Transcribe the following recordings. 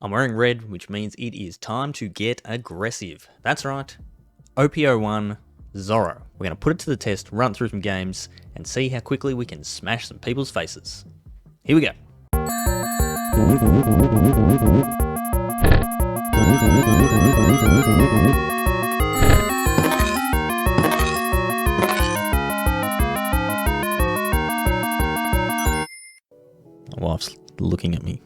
I'm wearing red, which means it is time to get aggressive. That's right, OP01 Zoro. We're going to put it to the test, run through some games, and see how quickly we can smash some people's faces. Here we go. My wife's looking at me.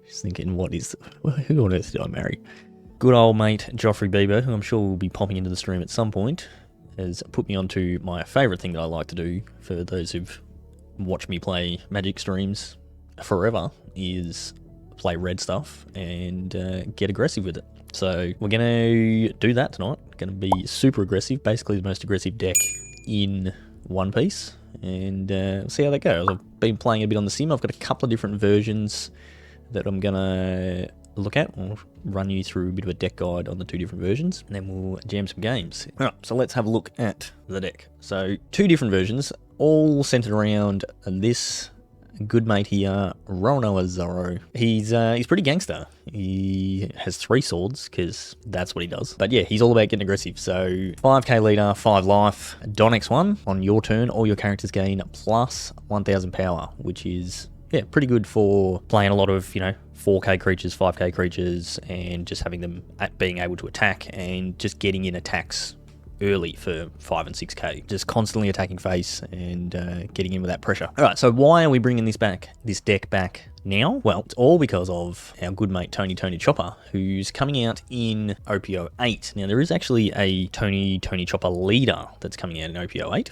She's thinking, who on earth did I marry? Good old mate Joffrey Bieber, who I'm sure will be popping into the stream at some point, has put me onto my favourite thing that I like to do, for those who've watched me play Magic streams forever, is play red stuff and get aggressive with it. So we're going to do that tonight. Going to be super aggressive, basically the most aggressive deck in One Piece, and see how that goes. I've been playing a bit on the sim. I've got a couple of different versions that I'm going to look at. I'll run you through a bit of a deck guide on the two different versions, and then we'll jam some games. Alright, so let's have a look at the deck. So two different versions, all centered around this good mate here, Red Zoro. He's pretty gangster. He has 3 swords, because that's what he does. But yeah, he's all about getting aggressive. So 5k leader, 5 life, Don X1. On your turn, all your characters gain plus 1000 power, which is, yeah, pretty good for playing a lot of, 4k creatures, 5k creatures, and just having them being able to attack and just getting in attacks early for 5 and 6k. Just constantly attacking face and getting in with that pressure. Alright, so why are we bringing this deck back now? Well, it's all because of our good mate Tony Chopper, who's coming out in OP08. Now, there is actually a Tony Chopper leader that's coming out in OP08,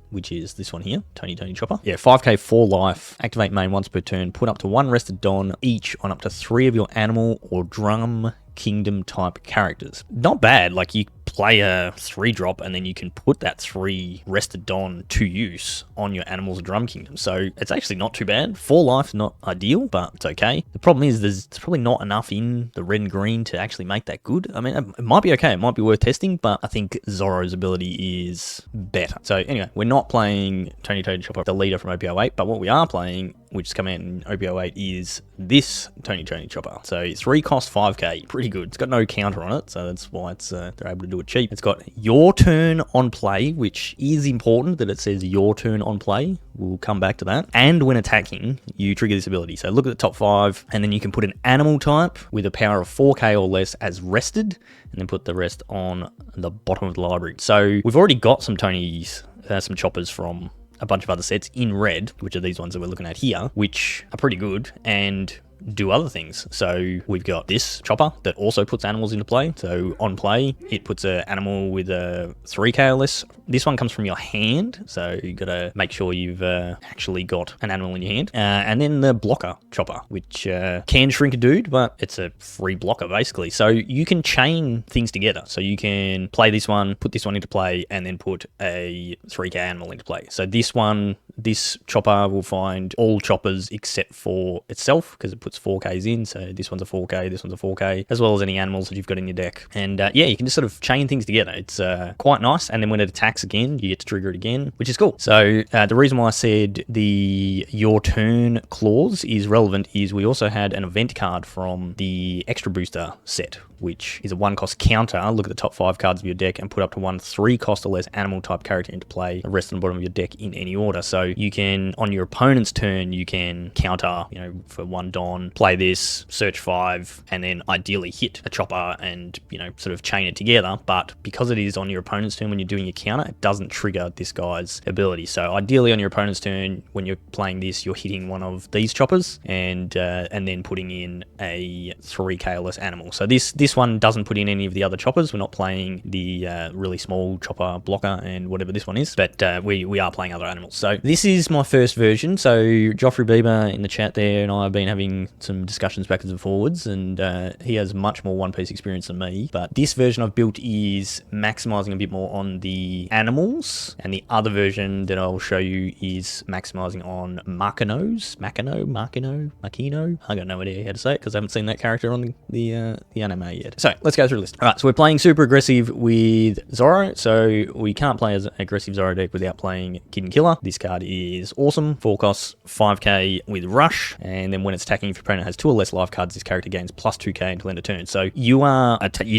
which is this one here, Tony Chopper. Yeah, 5k, 4 life, activate main once per turn, put up to 1 rested Don each on up to 3 of your animal or drum kingdom type characters. Not bad, like you play a 3-drop and then you can put that 3 rested Don to use on your animals or drum kingdom. So it's actually not too bad. 4 life, not ideal, but it's okay. The problem is there's probably not enough in the red and green to actually make that good. I mean, it might be okay, it might be worth testing, but I think Zoro's ability is better. So anyway, we're not playing Tony Chopper, the leader from OP08, but what we are playing, which is coming out in OP08, is this Tony Chopper. So 3 cost 5k, pretty good. It's got no counter on it, so that's why it's they're able to do it cheap. It's got your turn on play, which is important that it says your turn on play. We'll come back to that. And when attacking, you trigger this ability. So look at the top 5, and then you can put an animal type with a power of 4k or less as rested, and then put the rest on the bottom of the library. So we've already got some Tonys, some choppers from a bunch of other sets in red, which are these ones that we're looking at here, which are pretty good and do other things. So we've got this chopper that also puts animals into play. So on play, it puts an animal with a 3k or less. This one comes from your hand, so you got to make sure you've actually got an animal in your hand. And then the blocker chopper, which can shrink a dude, but it's a free blocker basically. So you can chain things together. So you can play this one, put this one into play, and then put a 3k animal into play. So this chopper will find all choppers except for itself, because it puts 4Ks in. So this one's a 4K, this one's a 4K, as well as any animals that you've got in your deck. And yeah, you can just sort of chain things together. It's quite nice. And then when it attacks again, you get to trigger it again, which is cool. So the reason why I said the your turn clause is relevant is we also had an event card from the extra booster set, which is a 1-cost counter. Look at the top 5 cards of your deck and put up to 1 3-cost or less animal type character into play, the rest on the bottom of your deck in any order. So you can, on your opponent's turn, you can counter, for 1 Don, play this, search 5, and then ideally hit a chopper and, sort of chain it together. But because it is on your opponent's turn when you're doing your counter, it doesn't trigger this guy's ability. So ideally on your opponent's turn, when you're playing this, you're hitting one of these choppers and then putting in a 3k or less animal. So this one doesn't put in any of the other choppers. We're not playing the really small chopper blocker and whatever this one is, but we are playing other animals. So this is my first version. So Joffrey Bieber in the chat there and I have been having some discussions backwards and forwards, and he has much more One Piece experience than me. But this version I've built is maximizing a bit more on the animals, and the other version that I'll show you is maximizing on Makino. I got no idea how to say it because I haven't seen that character on the anime yet. So let's go through the list. All right, so we're playing super aggressive with Zoro. So we can't play as an aggressive Zoro deck without playing Kid and Killer. This card is awesome. 4 costs, 5k with Rush, and then when it's attacking if your opponent has 2 or less life cards, this character gains plus 2k until end of turn. So you're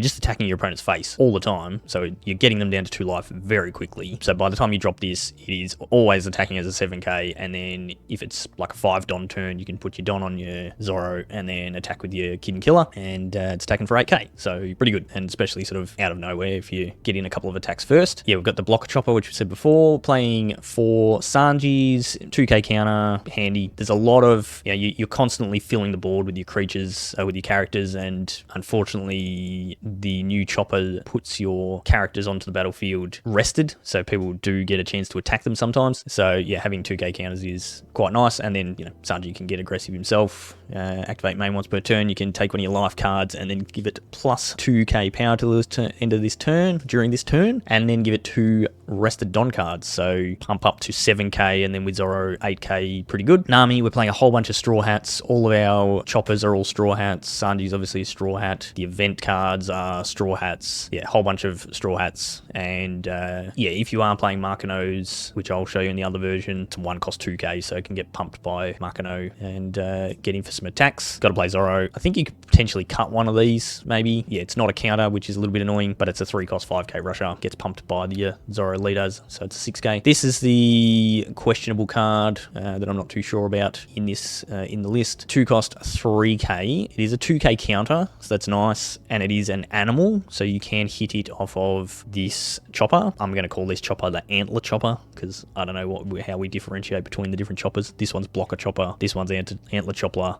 just attacking your opponent's face all the time. So you're getting them down to 2 life very quickly. So by the time you drop this, it is always attacking as a 7k. And then if it's like a 5 Don turn, you can put your Don on your Zoro and then attack with your Kid and Killer, and it's attacking for 8k. So pretty good, and especially sort of out of nowhere if you get in a couple of attacks first. Yeah, we've got the Blocker Chopper, which we said before, playing 4 Sanjis, 2k counter, handy. There's a lot of, you're constantly filling the board with your creatures, with your characters, and unfortunately the new Chopper puts your characters onto the battlefield rested, so people do get a chance to attack them sometimes. So yeah, having 2k counters is quite nice, and then Sanji can get aggressive himself, activate main once per turn. You can take one of your life cards and then give it plus 2k power till the end of this turn, during this turn, and then give it 2 rested Don cards, so pump up to 7k, and then with Zoro 8k, pretty good. Nami, we're playing a whole bunch of Straw Hats. All of our Choppers are all Straw Hats. Sanji's obviously a Straw Hat. The event cards are Straw Hats. Yeah, a whole bunch of Straw Hats. And yeah, if you are playing Markano's, which I'll show you in the other version, it's 1 cost 2k, so it can get pumped by Markano and get in for some attacks. Got to play Zoro. I think you could potentially cut one of these, maybe. Yeah, it's not a counter, which is a little bit annoying, but it's a 3 cost 5k rusher. Gets pumped by the Zoro leaders, so it's a 6k. This is the questionable card that I'm not too sure about in this in the list. 2 cost 3k. It is a 2k counter, so that's nice, and it is an animal, so you can hit it off of this Chopper. I'm going to call this Chopper the Antler Chopper, because I don't know how we differentiate between the different Choppers. This one's Blocker Chopper, this one's Antler Chopper.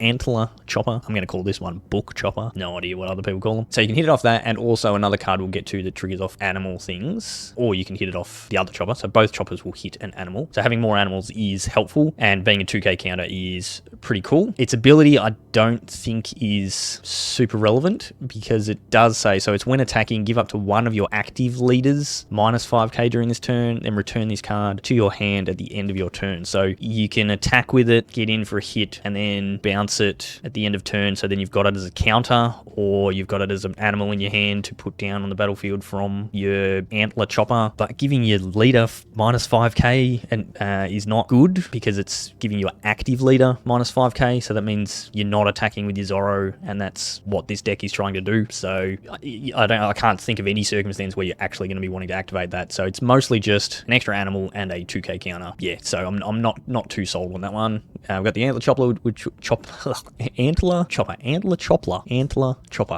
Antler Chopper. I'm going to call this one Book Chopper. No idea what other people call them. So you can hit it off that, and also another card we'll get to that triggers off animal things, or you can hit it off the other Chopper. So both Choppers will hit an animal. So having more animals is helpful, and being a 2k counter is pretty cool. Its ability I don't think is super relevant, because it does say, so it's when attacking, give up to one of your active leaders minus 5k during this turn, then return this card to your hand at the end of your turn. So you can attack with it, get in for a hit, and then bounce it at the end of turn, so then you've got it as a counter, or you've got it as an animal in your hand to put down on the battlefield from your Antler Chopper. But giving your leader minus 5k and is not good, because it's giving your active leader minus 5k, so that means you're not attacking with your Zoro, and that's what this deck is trying to do. So I can't think of any circumstance where you're actually going to be wanting to activate that. So it's mostly just an extra animal and a 2k counter. Yeah, so I'm not too sold on that one. We've got the Antler Chopper, which Antler Chopper.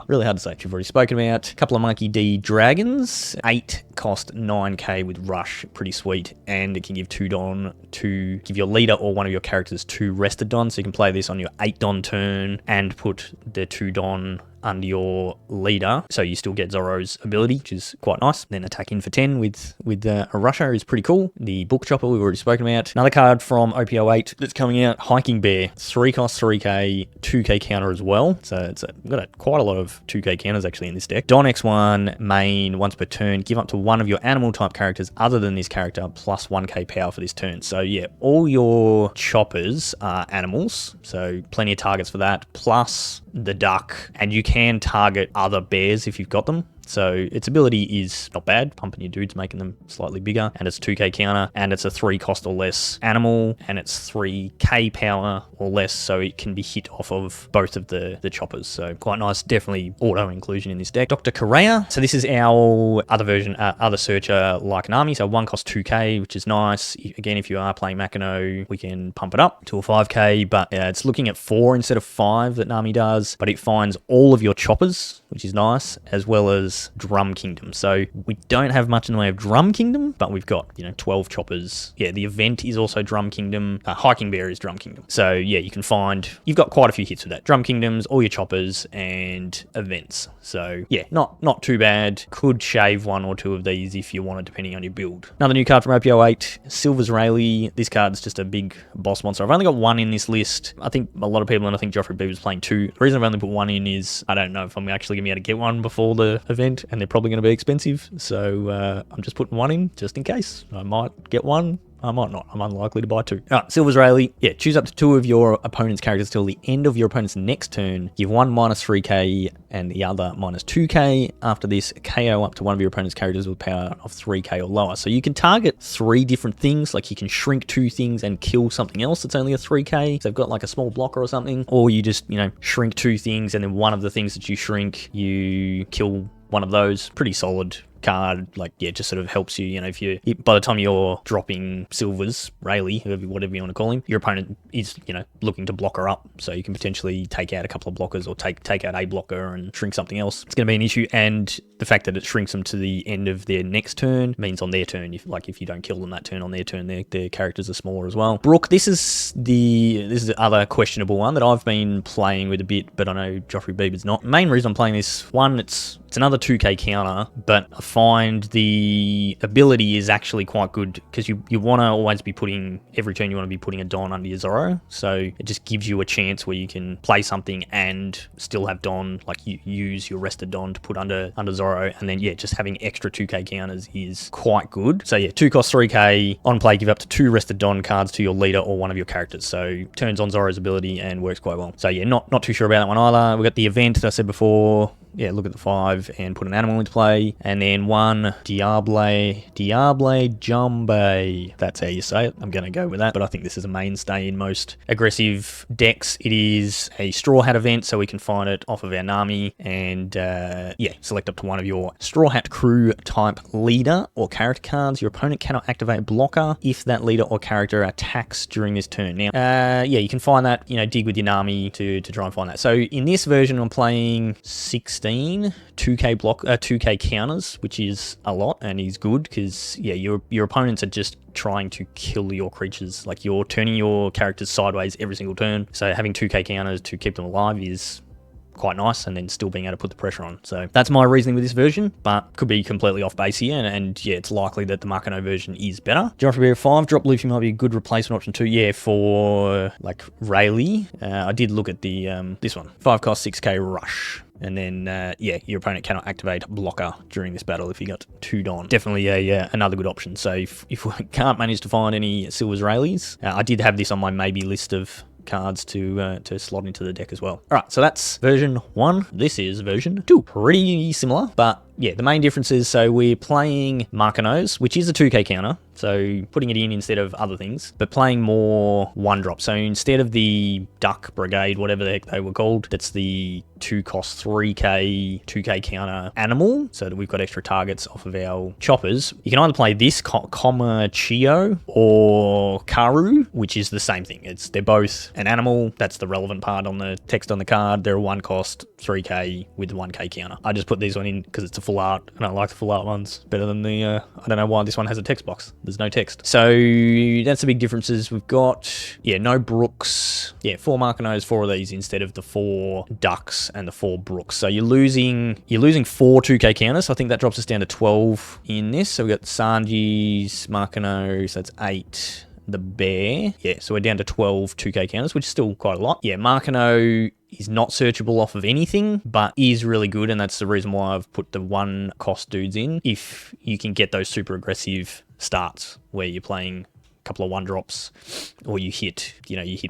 Really hard to say. Which we've already spoken about. A couple of Monkey D Dragons. 8 cost 9k with Rush. Pretty sweet. And it can give 2 Don to give your leader or one of your characters 2 rested Don. So you can play this on your 8 Don turn and put the 2 Don under your leader, so you still get Zoro's ability, which is quite nice. Then attack in for 10 with a Rusher is pretty cool. The Book Chopper we've already spoken about. Another card from OP08 that's coming out, Hiking Bear. 3 cost 3k, 2k counter as well. So we've got quite a lot of 2k counters actually in this deck. Don X1 main, once per turn, give up to one of your animal type characters other than this character plus 1k power for this turn. So yeah, all your Choppers are animals, so plenty of targets for that, plus the duck, and you can target other bears if you've got them. So its ability is not bad, pumping your dudes, making them slightly bigger, and it's 2k counter, and it's a 3 cost or less animal, and it's 3k power or less, so it can be hit off of both of the Choppers. So quite nice, definitely auto inclusion in this deck. Dr. Correa, so this is our other version, other searcher like Nami, so 1 cost 2k, which is nice. Again, if you are playing Makino, we can pump it up to a 5k, but it's looking at 4 instead of 5 that Nami does, but it finds all of your Choppers, which is nice, as well as Drum Kingdom. So we don't have much in the way of Drum Kingdom, but we've got 12 Choppers. Yeah, the event is also Drum Kingdom. Hiking Bear is Drum Kingdom. So yeah, you can find, you've got quite a few hits with that. Drum Kingdoms, all your Choppers, and events. So yeah, not too bad. Could shave 1 or 2 of these if you wanted, depending on your build. Another new card from OP08, Silver's Rayleigh. This card's just a big boss monster. I've only got 1 in this list. I think a lot of people, and I think Joffrey B was playing 2. The reason I've only put 1 in is I don't know if I'm actually going to be able to get one before the event, and they're probably going to be expensive. So I'm just putting 1 in just in case. I might get 1 I might not. I'm unlikely to buy 2. Alright, Silver's Rayleigh. Yeah, choose up to 2 of your opponent's characters till the end of your opponent's next turn. Give one minus 3k and the other minus 2k. After this, KO up to one of your opponent's characters with power of 3k or lower. So you can target 3 different things, like you can shrink 2 things and kill something else that's only a 3k. So they've got like a small blocker or something. Or you just, shrink 2 things and then one of the things that you shrink, you kill one of those. Pretty solid card. Like, yeah, just sort of helps you, if you, by the time you're dropping Silver's Rayleigh, whatever you want to call him, your opponent is, looking to block her up. So you can potentially take out a couple of blockers or take out a blocker and shrink something else. It's going to be an issue. And the fact that it shrinks them to the end of their next turn means on their turn, if you don't kill them that turn, on their turn, their characters are smaller as well. Brook, this is the other questionable one that I've been playing with a bit, but I know Joffrey Bieber's not. Main reason I'm playing this one, it's another 2k counter, but I find the ability is actually quite good because you want to always be putting, every turn you want to be putting a Don under your Zoro. So it just gives you a chance where you can play something and still have Don, like you use your rested Don to put under Zoro, and then just having extra 2k counters is quite good. So 2 cost 3k, on play give up to 2 rested Don cards to your leader or one of your characters. So turns on Zoro's ability and works quite well. So not too sure about that one either. We got the event that I said before. Look at the 5 and put an animal into play. And then 1 Diable Jumbe. That's how you say it. I'm going to go with that. But I think this is a mainstay in most aggressive decks. It is a Straw Hat event, so we can find it off of our Nami. And select up to one of your Straw Hat crew type leader or character cards. Your opponent cannot activate blocker if that leader or character attacks during this turn. Now, you can find that, dig with your Nami to try and find that. So in this version, I'm playing 16 2k counters, which is a lot and is good because your opponents are just trying to kill your creatures. Like, you're turning your characters sideways every single turn, so having 2k counters to keep them alive is quite nice, and then still being able to put the pressure on. So that's my reasoning with this version, but could be completely off base here, and it's likely that the Makino version is better. Joffrey Bear 5 drop Luffy might be a good replacement option too. For like Rayleigh. I did look at the this one, 5 cost 6k rush. And then, your opponent cannot activate blocker during this battle if you got 2 Don. Definitely another good option. So if we can't manage to find any Silver's Rayleighs, I did have this on my maybe list of cards to slot into the deck as well. All right, so that's version 1. This is version 2. Pretty similar, but the main difference is, so we're playing Makinos, which is a 2k counter, so putting it in instead of other things, but playing more 1-drop. So instead of the Duck Brigade, whatever the heck they were called, that's the 2 cost 3k, 2k counter animal, so that we've got extra targets off of our choppers. You can either play this, Chio, or Karu, which is the same thing. They're both an animal. That's the relevant part on the text on the card. They're a 1 cost 3k with 1k counter. I just put this one in because it's a full art, and I like the full art ones better than the, I don't know why this one has a text box. There's no text. So that's the big differences. We've got, no Brooks. 4 Makinos, 4 of these instead of the 4 Ducks and the 4 Brooks. So you're losing 4 2k counters. So I think that drops us down to 12 in this. So we've got Sanji's Makino, so that's 8. The bear. So we're down to 12 2k counters, which is still quite a lot. Makino is not searchable off of anything, but is really good, and that's the reason why I've put the 1 cost dudes in. If you can get those super aggressive starts where you're playing a couple of 1-drops, or you hit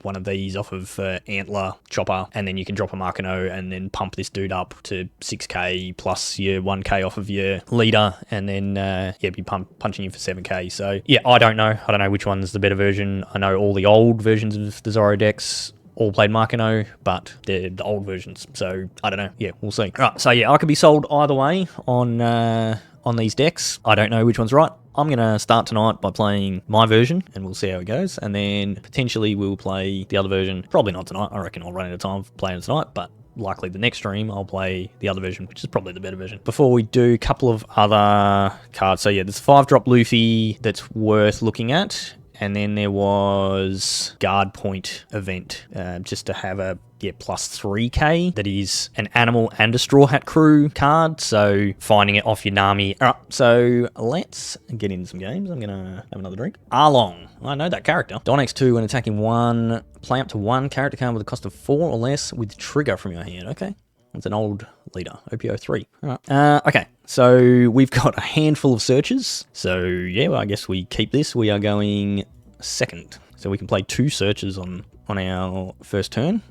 one of these off of Antler Chopper, and then you can drop a Makino and then pump this dude up to 6k plus your 1k off of your leader, and then be punching you for 7k. So I don't know which one's the better version. I know all the old versions of the Zoro decks all played Makino, but they're the old versions, so I don't know. We'll see. All right, so I could be sold either way on these decks. I don't know which one's right. I'm going to start tonight by playing my version, and we'll see how it goes, and then potentially we'll play the other version. Probably not tonight. I reckon I'll run out of time for playing it tonight, but likely the next stream I'll play the other version, which is probably the better version. Before we do, a couple of other cards. So there's a 5-drop Luffy that's worth looking at. And then there was Guard Point event, just to have a plus 3k. That is an animal and a Straw Hat crew card, so finding it off your Nami. All right, so let's get into some games. I'm gonna have another drink. Arlong, I know that character. Don X2 when attacking 1, play up to 1 character card with a cost of 4 or less with trigger from your hand. Okay. It's an old leader, OP03. All right. Okay, so we've got a handful of searches. So yeah, well, I guess we keep this. We are going second. So we can play 2 searches on our first turn,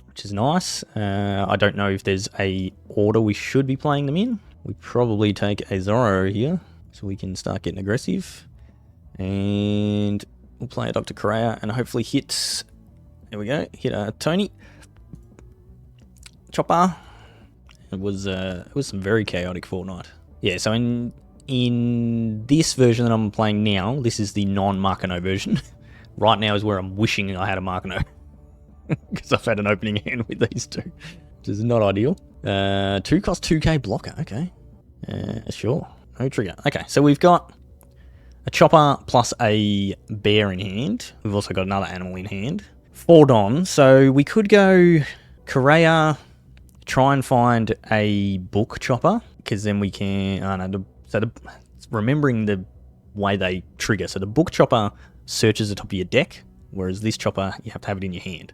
which is nice. I don't know if there's a order we should be playing them in. We probably take a Zoro here, so we can start getting aggressive. And we'll play a Dr. Correa and hopefully hit, there we go, hit a Tony. Chopper. It was some very chaotic Fortnite. Yeah, so in this version that I'm playing now, this is the non-Markano version. Right now is where I'm wishing I had a Markano. Because I've had an opening hand with these 2. Which is not ideal. 2 cost 2k blocker, okay. Sure, no trigger. Okay, so we've got a Chopper plus a bear in hand. We've also got another animal in hand. 4 Don, so we could go Correa, try and find a book Chopper, because then we can, remembering the way they trigger. So the book Chopper searches the top of your deck, whereas this Chopper, you have to have it in your hand.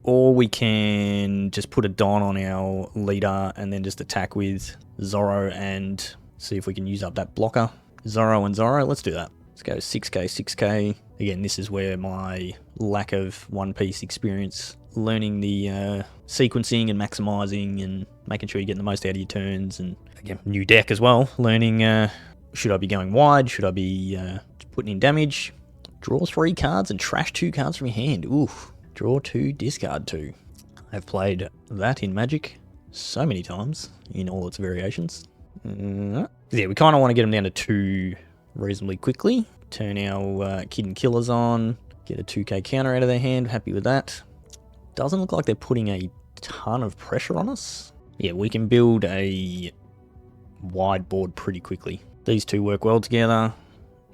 Or we can just put a Don on our leader and then just attack with Zoro and see if we can use up that blocker. Zoro and Zoro, let's do that. Let's go 6k, 6k. Again, this is where my lack of One Piece experience, learning the sequencing and maximizing and making sure you're getting the most out of your turns, and again, new deck as well, learning should I be going wide, should I be putting in damage. Draw 3 cards and trash 2 cards from your hand. Oof. Draw 2, discard 2. I've played that in Magic so many times in all its variations. Yeah, we kind of want to get them down to 2 reasonably quickly. Turn our Kid and Killers on. Get a 2k counter out of their hand. Happy with that. Doesn't look like they're putting a ton of pressure on us. Yeah, we can build a wide board pretty quickly. These 2 work well together.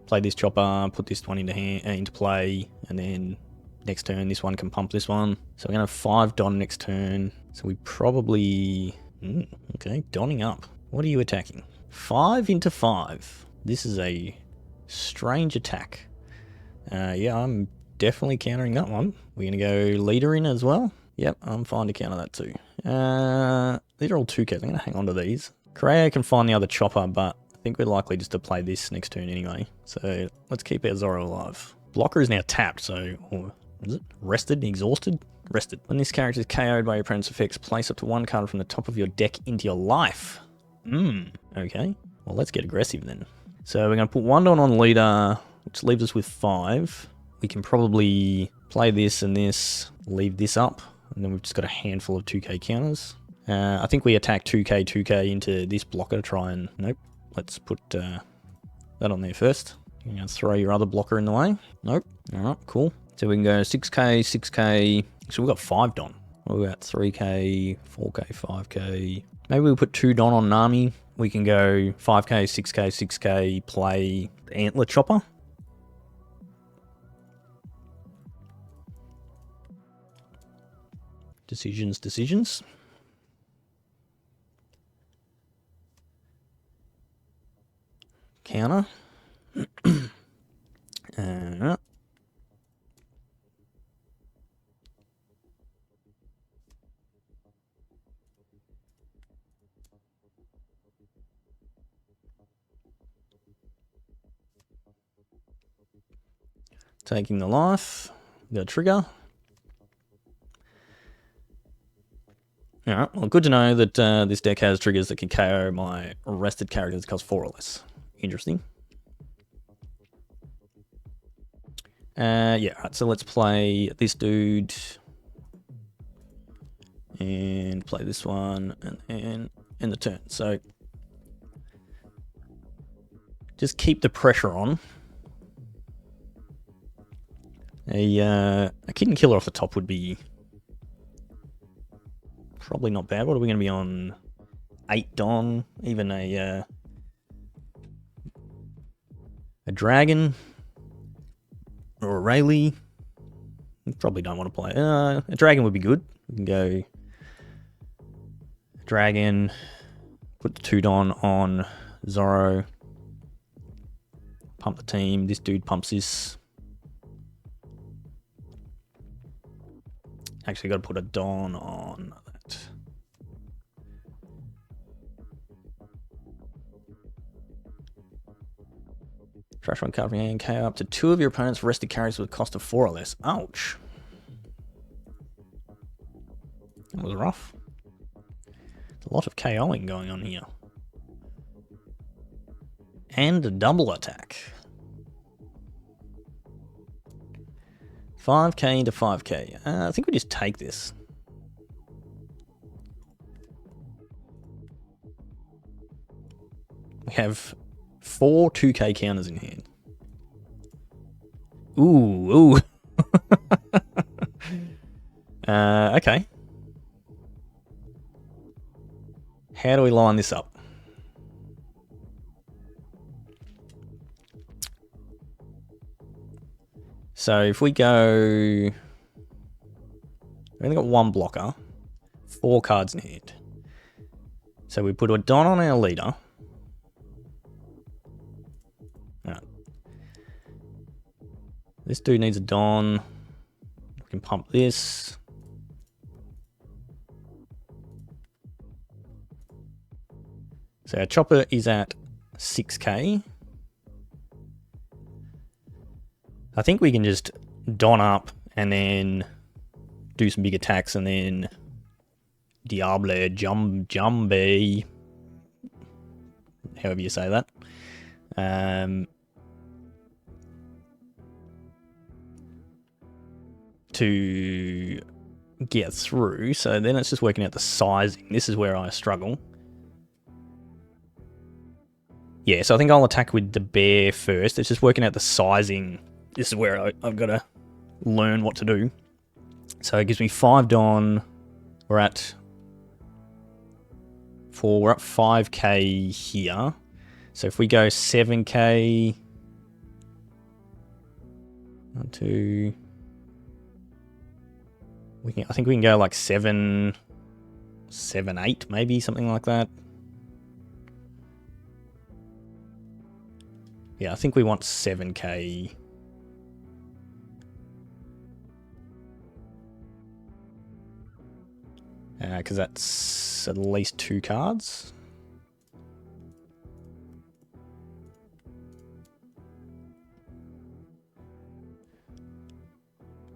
Play this Chopper, put this one into play, and then next turn this one can pump this one. So we're going to have 5 Don next turn. So we probably... okay, donning up. What are you attacking? 5 into 5. This is a strange attack. Yeah, I'm definitely countering that one. We're going to go leader in as well. Yep, I'm fine to counter that too. These are all 2Ks. I'm going to hang on to these. Correa can find the other Chopper, but I think we're likely just to play this next turn anyway. So let's keep our Zoro alive. Blocker is now tapped, so... or is it? Rested? Exhausted? Rested. When this character is KO'd by your opponent's effects, place up to 1 card from the top of your deck into your life. Okay. Well, let's get aggressive then. So we're going to put 1 Don on leader, which leaves us with 5. We can probably play this and this, leave this up, and then we've just got a handful of 2k counters. I think we attack 2k into this blocker to try and... Nope. Let's put that on there first. You're going to throw your other blocker in the way. Nope. Alright, cool. So we can go 6k, 6k. So we've got 5 Don. What about 3k, 4k, 5k? Maybe we'll put 2 Don on Nami. We can go 5k, 6k, 6k, play the Antler Chopper. Decisions. Counter. Taking the life. Got a trigger. Alright, well, good to know that this deck has triggers that can KO my rested characters that cost 4 or less. Interesting. Yeah, alright, so let's play this dude. And play this one, and end the turn. So, just keep the pressure on. A Kid and Killer off the top would be probably not bad. What are we going to be on? 8 Don, even a dragon or a Rayleigh. You probably don't want to play. A dragon would be good. We can go dragon, put the 2 Don on Zoro, pump the team. This dude pumps this. Actually, got to put a Don on that. Trash one card from your hand, KO up to 2 of your opponent's rested carries with a cost of 4 or less. Ouch. That was rough. A lot of KOing going on here. And a double attack. 5k into 5k. I think we just take this. We have 4 2k counters in hand. Ooh. Okay. How do we line this up? So if we go... We've only got 1 blocker. 4 cards in hand. So we put a Don on our leader. Alright. This dude needs a Don. We can pump this. So our Chopper is at 6k. I think we can just Don up and then do some big attacks and then Diable Jumbe, however you say that. To get through. So then it's just working out the sizing. This is where I struggle. Yeah, so I think I'll attack with the bear first. It's just working out the sizing. This is where I've got to learn what to do. So it gives me 5 Don. We're at 5k here. So if we go 7k, 1, 2, I think we can go like 7, 8 maybe, something like that. Yeah, I think we want 7k. Because that's at least 2 cards.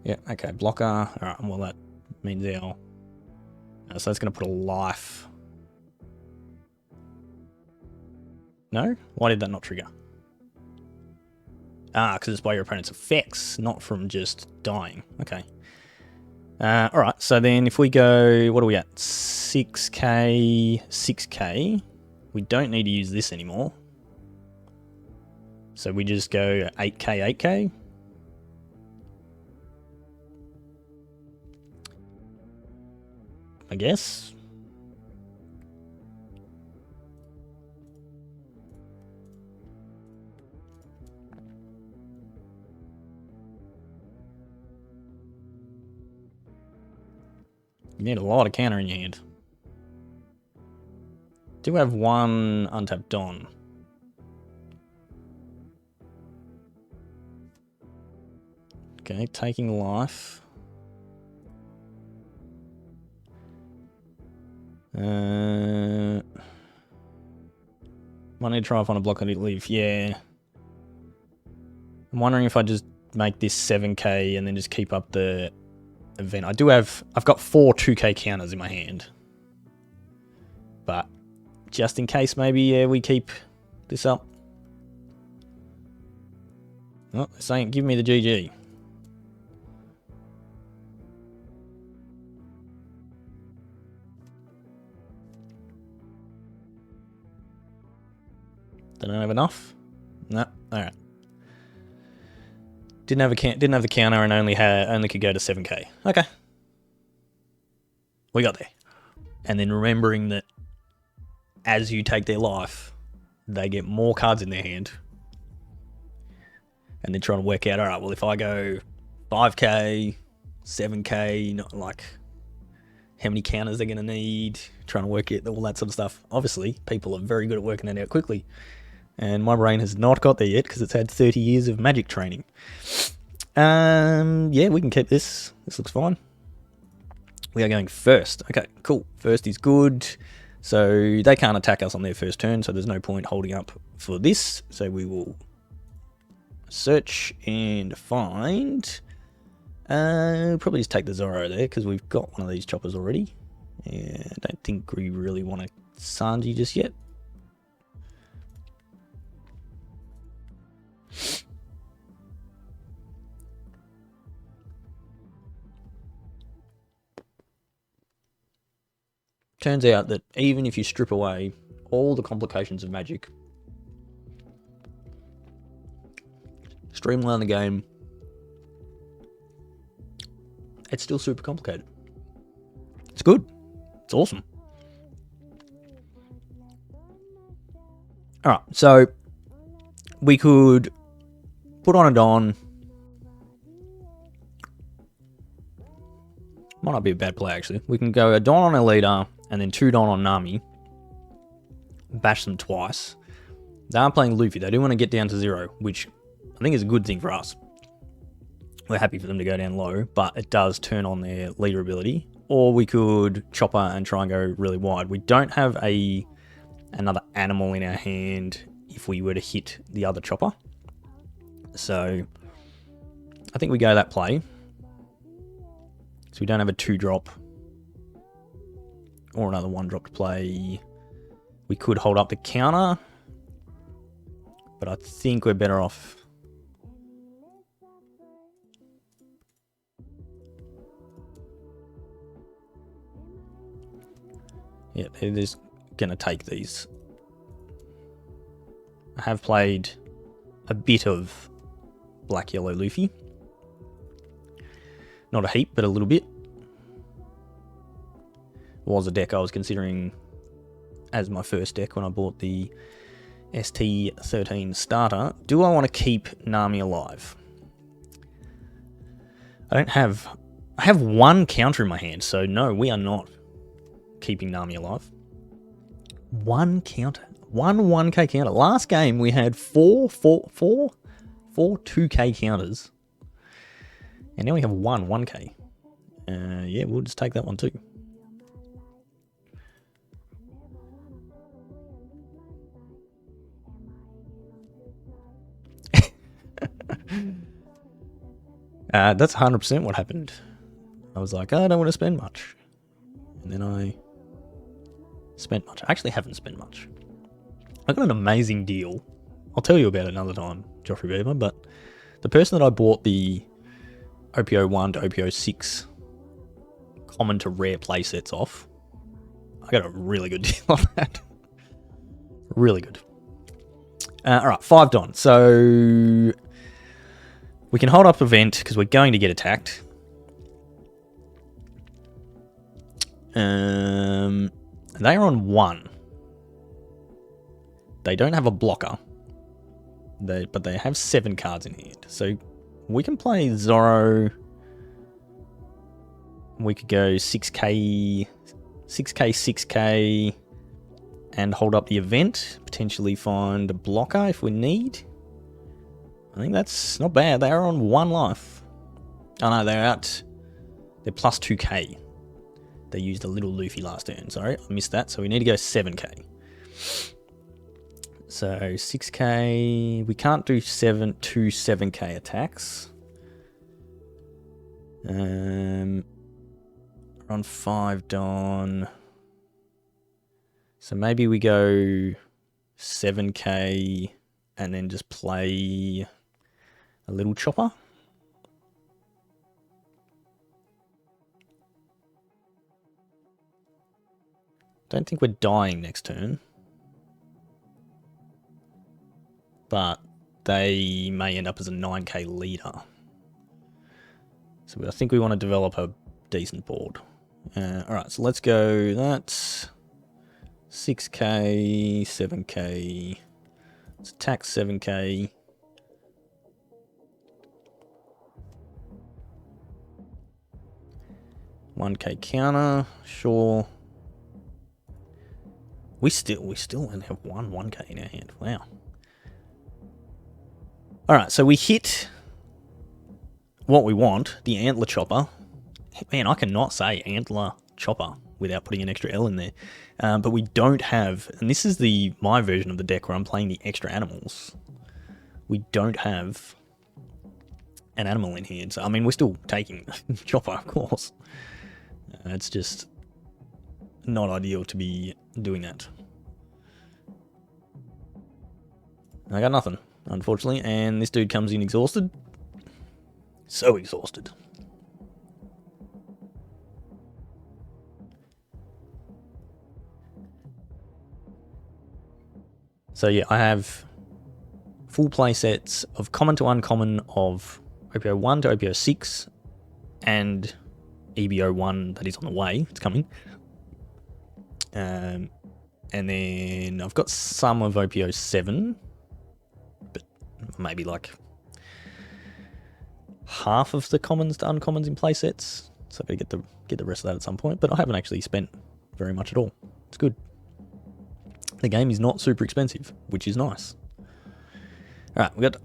Yeah, okay, blocker. Alright, well that means our... so that's going to put a life. No? Why did that not trigger? Ah, because it's by your opponent's effects, not from just dying. Okay. Alright, so then if we go... What are we at? 6k, 6k. We don't need to use this anymore. So we just go 8k, 8k. I guess. You need a lot of counter in your hand. Do have 1 untapped Don. Okay, taking life. Might need to try off on a block and leave. Yeah. I'm wondering if I just make this 7k and then just keep up the event. I've got 4 2k counters in my hand. But just in case, maybe, yeah, we keep this up. Oh, they're saying, give me the GG. Don't have enough? No. Alright. Didn't have the counter and only could go to 7k. Okay. We got there. And then remembering that as you take their life, they get more cards in their hand. And then trying to work out, alright, well if I go 5k, 7k, not like how many counters they're going to need, trying to work it, all that sort of stuff. Obviously, people are very good at working it out quickly. And my brain has not got there yet because it's had 30 years of magic training. Yeah, we can keep this. This looks fine. We are going first. Okay, cool. First is good. So they can't attack us on their first turn, so there's no point holding up for this. So we will search and find. Probably just take the Zoro there, because we've got one of these choppers already. Yeah, I don't think we really want a Sanji just yet. Turns out that even if you strip away all the complications of Magic, streamline the game, it's still super complicated. It's good. It's awesome. Alright, so we could put on a Don. Might not be a bad play, actually. We can go a Don on a leader, and then 2 Don on Nami. Bash them twice. They are playing Luffy. They do want to get down to 0, which I think is a good thing for us. We're happy for them to go down low, but it does turn on their leader ability. Or we could Chopper and try and go really wide. We don't have another animal in our hand if we were to hit the other Chopper. So I think we go that play. So we don't have a 2-drop or another 1-drop to play. We could hold up the counter, but I think we're better off. Yeah, they're just going to take these. I have played a bit of Black Yellow Luffy. Not a heap, but a little bit. Was a deck I was considering as my first deck when I bought the ST13 starter. Do I want to keep Nami alive? I have 1 counter in my hand, so no, we are not keeping Nami alive. 1 counter. 1 1k counter. Last game we had 4 2k counters. And now we have 1 1k. Yeah, we'll just take that one too. That's 100% what happened. I was like, oh, I don't want to spend much. And then I spent much. I actually haven't spent much. I got an amazing deal. I'll tell you about it another time, Joffrey Beaver, but the person that I bought the OP01 to OP06 common to rare playsets off, I got a really good deal on that. Really good. Alright, 5 Don. So we can hold up event because we're going to get attacked. They are on 1. They don't have a blocker. But they have 7 cards in hand. So we can play Zoro. We could go 6k, 6k, and hold up the event. Potentially find a blocker if we need. I think that's not bad. They are on 1 life. Oh no, they're plus 2k. They used a little Luffy last turn. Sorry, I missed that. So we need to go 7k. So 6k. We can't do 7k attacks. We're on 5 Don. So maybe we go 7k and then just play a little Chopper. Don't think we're dying next turn. But they may end up as a 9k leader. So I think we want to develop a decent board. Alright, so let's go. That's 6k, 7k. Let's attack 7k. $1k counter, sure. We still only have 1k in our hand. Wow. Alright, so we hit what we want, the Antler Chopper, Man, I cannot say Antler Chopper without putting an extra L in there. But we don't have, and this is my version of the deck where I'm playing the extra animals. We don't have an animal in here. So, I mean, we're still taking Chopper, of course. It's just not ideal to be doing that. I got nothing, unfortunately, and this dude comes in exhausted. So exhausted. So yeah, I have full play sets of common to uncommon of OP01 to OP06 and EB01 that is on the way. It's coming. And then I've got some of OP07, but maybe like half of the commons to uncommons in play sets. So I gotta get the rest of that at some point. But I haven't actually spent very much at all. It's good. The game is not super expensive, which is nice. Alright, we got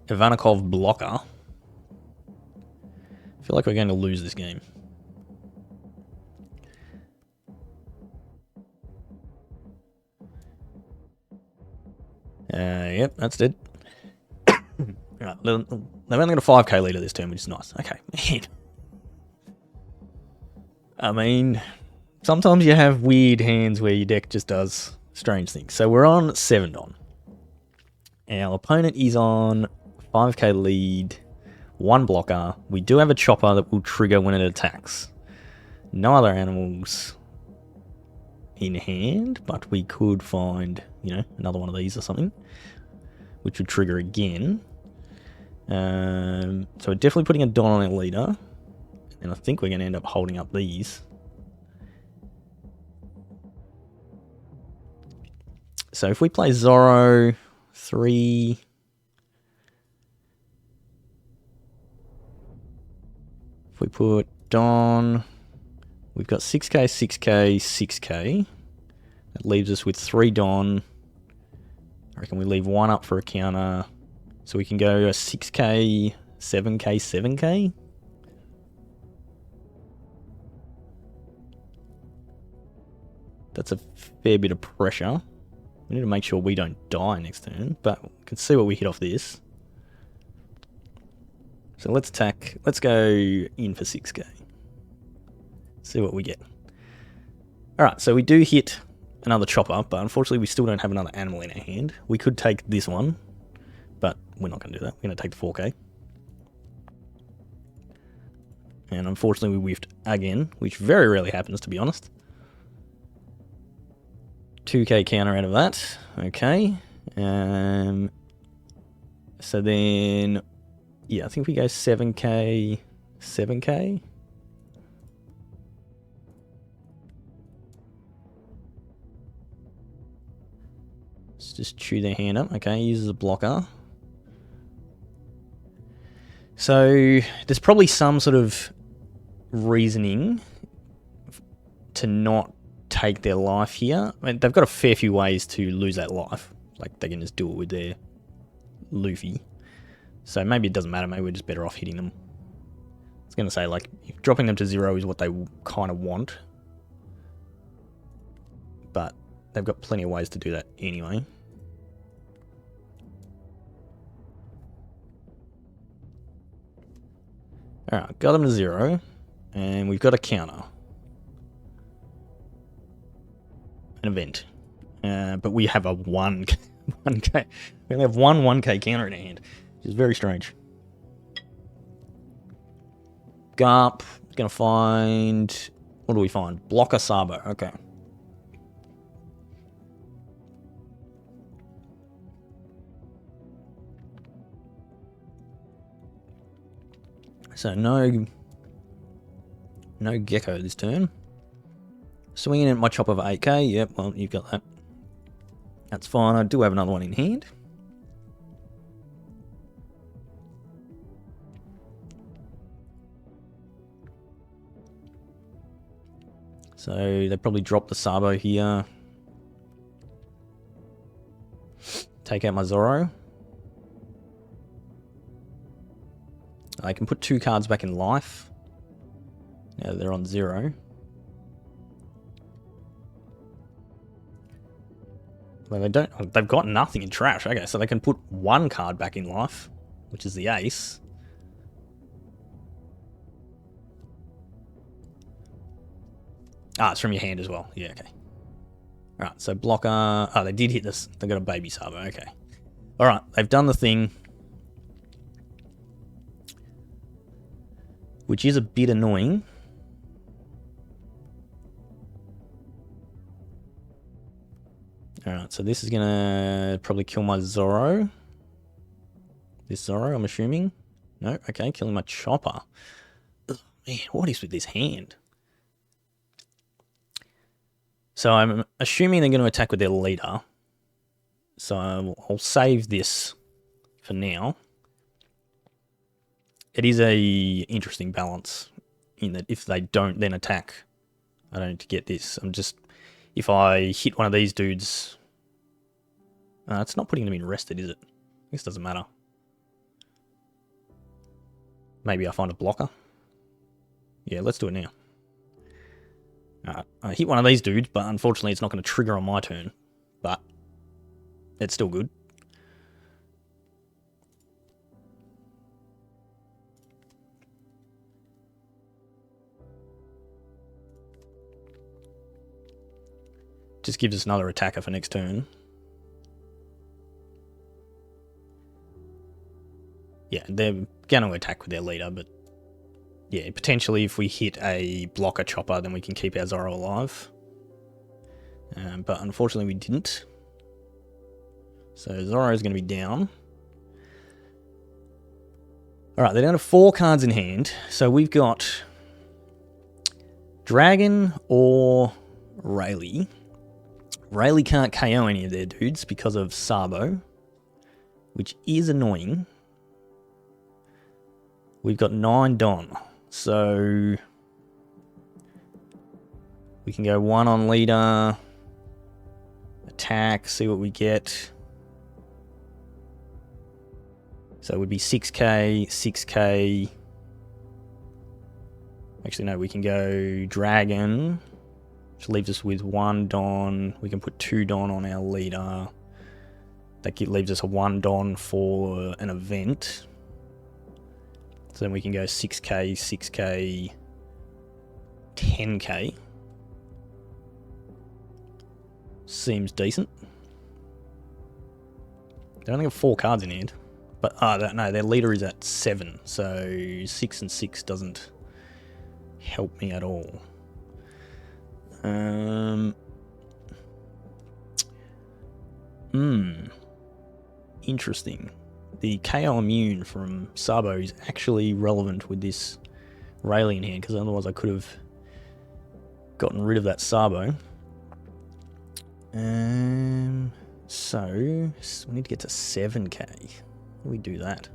Ivanikov Blocker. I feel like we're going to lose this game. Yep, that's dead. Alright, they've only got a 5k leader this turn, which is nice. Okay, man. I mean, sometimes you have weird hands where your deck just does strange things. So we're on 7 Don. Our opponent is on 5k lead, 1 blocker. We do have a chopper that will trigger when it attacks. No other animals in hand, but we could find, you know, another one of these or something, which would trigger again. So we're definitely putting a Don on our leader, and I think we're going to end up holding up these. So if we play Zoro 3, if we put Don, we've got 6k, 6k, 6k. That leaves us with 3 Don. I reckon we leave 1 up for a counter. So we can go a 6k, 7k, 7k. That's a fair bit of pressure. We need to make sure we don't die next turn, but we can see what we hit off this. So let's attack. Let's go in for 6k. See what we get. Alright, so we do hit another chopper, but unfortunately we still don't have another animal in our hand. We could take this one, but we're not going to do that. We're going to take the 4k. And unfortunately we whiffed again, which very rarely happens, to be honest. 2k counter out of that. Okay. So then, yeah, I think we go 7k, 7k. Let's just chew their hand up. Okay, uses a blocker. So there's probably some sort of reasoning to not take their life here. I mean, they've got a fair few ways to lose that life. Like, they can just do it with their Luffy. So maybe it doesn't matter. Maybe we're just better off hitting them. I was going to say, like, if dropping them to 0 is what they kind of want. But they've got plenty of ways to do that anyway. Alright, got them to 0. And we've got a counter. An event. But we have a 1k. We only have one 1k counter in our hand, which is very strange. Garp. Gonna find... What do we find? Blocker Sabo. Okay. So no Gecko this turn. Swinging at my chopper of 8k. Yep, well, you've got that. That's fine. I do have another one in hand. So they probably drop the Sabo here. Take out my Zoro. I can put 2 cards back in life. They're on 0. Well, they don't. They've got nothing in trash. Okay, so they can put 1 card back in life, which is the ace. Ah, it's from your hand as well. Yeah, okay. Alright, so blocker... Oh, they did hit this. They got a baby Sabo. Okay. Alright, they've done the thing. Which is a bit annoying. Alright, so this is going to probably kill my Zoro. This Zoro, I'm assuming. No, okay, killing my Chopper. Ugh, man, what is with this hand? So I'm assuming they're going to attack with their leader. So I'll save this for now. It is a interesting balance in that if they don't then attack, I don't need to get this. I'm just, if I hit one of these dudes, it's not putting them in rested, is it? This doesn't matter. Maybe I find a blocker. Yeah, let's do it now. I hit one of these dudes, but unfortunately it's not going to trigger on my turn. But it's still good. Just gives us another attacker for next turn. Yeah, they're going to attack with their leader, but yeah, potentially if we hit a blocker Chopper, then we can keep our Zoro alive. But unfortunately we didn't. So Zoro is going to be down. Alright, they're down to 4 cards in hand. So we've got Dragon or Rayleigh. Rayleigh can't KO any of their dudes because of Sabo, which is annoying. We've got 9 Don, so we can go 1 on leader, attack, see what we get. So it would be 6k, 6k. Actually, no, we can go Dragon, which leaves us with 1 Don. We can put 2 Don on our leader. That leaves us a 1 Don for an event. So then we can go 6k, 6k, 10k. Seems decent. They only have 4 cards in hand. But, no, their leader is at 7. So 6 and 6 doesn't help me at all. Interesting. The KO immune from Sabo is actually relevant with this Rayleigh in hand, because otherwise I could have gotten rid of that Sabo. So we need to get to 7k. How do we do that?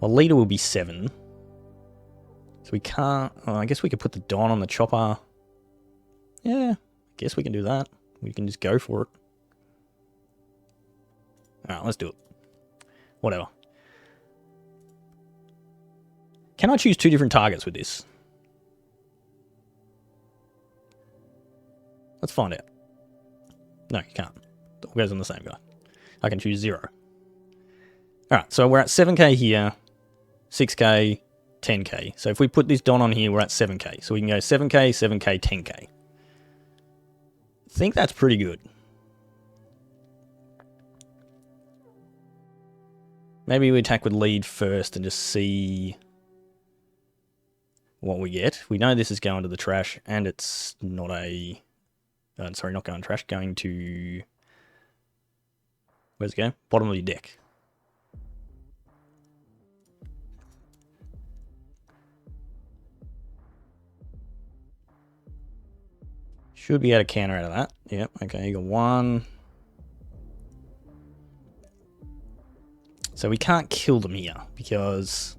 Well, leader will be 7. So we can't... Oh, I guess we could put the Don on the Chopper. Yeah, I guess we can do that. We can just go for it. Alright, let's do it. Whatever. Can I choose 2 different targets with this? Let's find out. No, you can't. It all goes on the same guy. I can choose 0. Alright, so we're at 7k here, 6k, 10k. So if we put this Don on here, we're at 7k. So we can go 7k, 7k, 10k. I think that's pretty good. Maybe we attack with lead first and just see what we get. We know this is going to the trash, and it's not a... sorry, not going to trash, going to... Where's it going? Bottom of your deck. Should be able to counter out of that. Yep, okay, you got 1... So we can't kill them here, because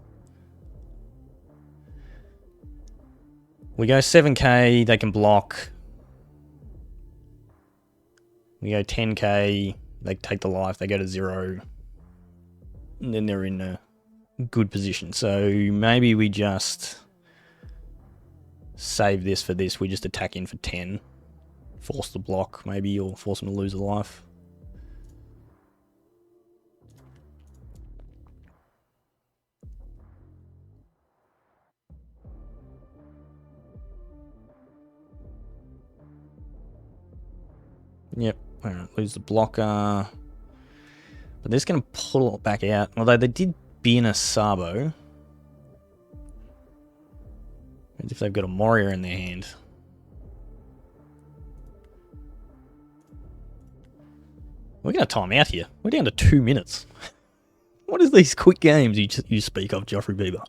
we go 7k, they can block. We go 10k, they take the life, they go to 0. And then they're in a good position. So maybe we just save this for this. We just attack in for 10. Force the block, maybe, or force him to lose a life. Yep, alright, lose the blocker. But they're just going to pull it back out. Although they did bin a Sabo. As if they've got a Moria in their hand. We're going to time out here. We're down to 2 minutes. What is these quick games you speak of, Joffrey Bieber?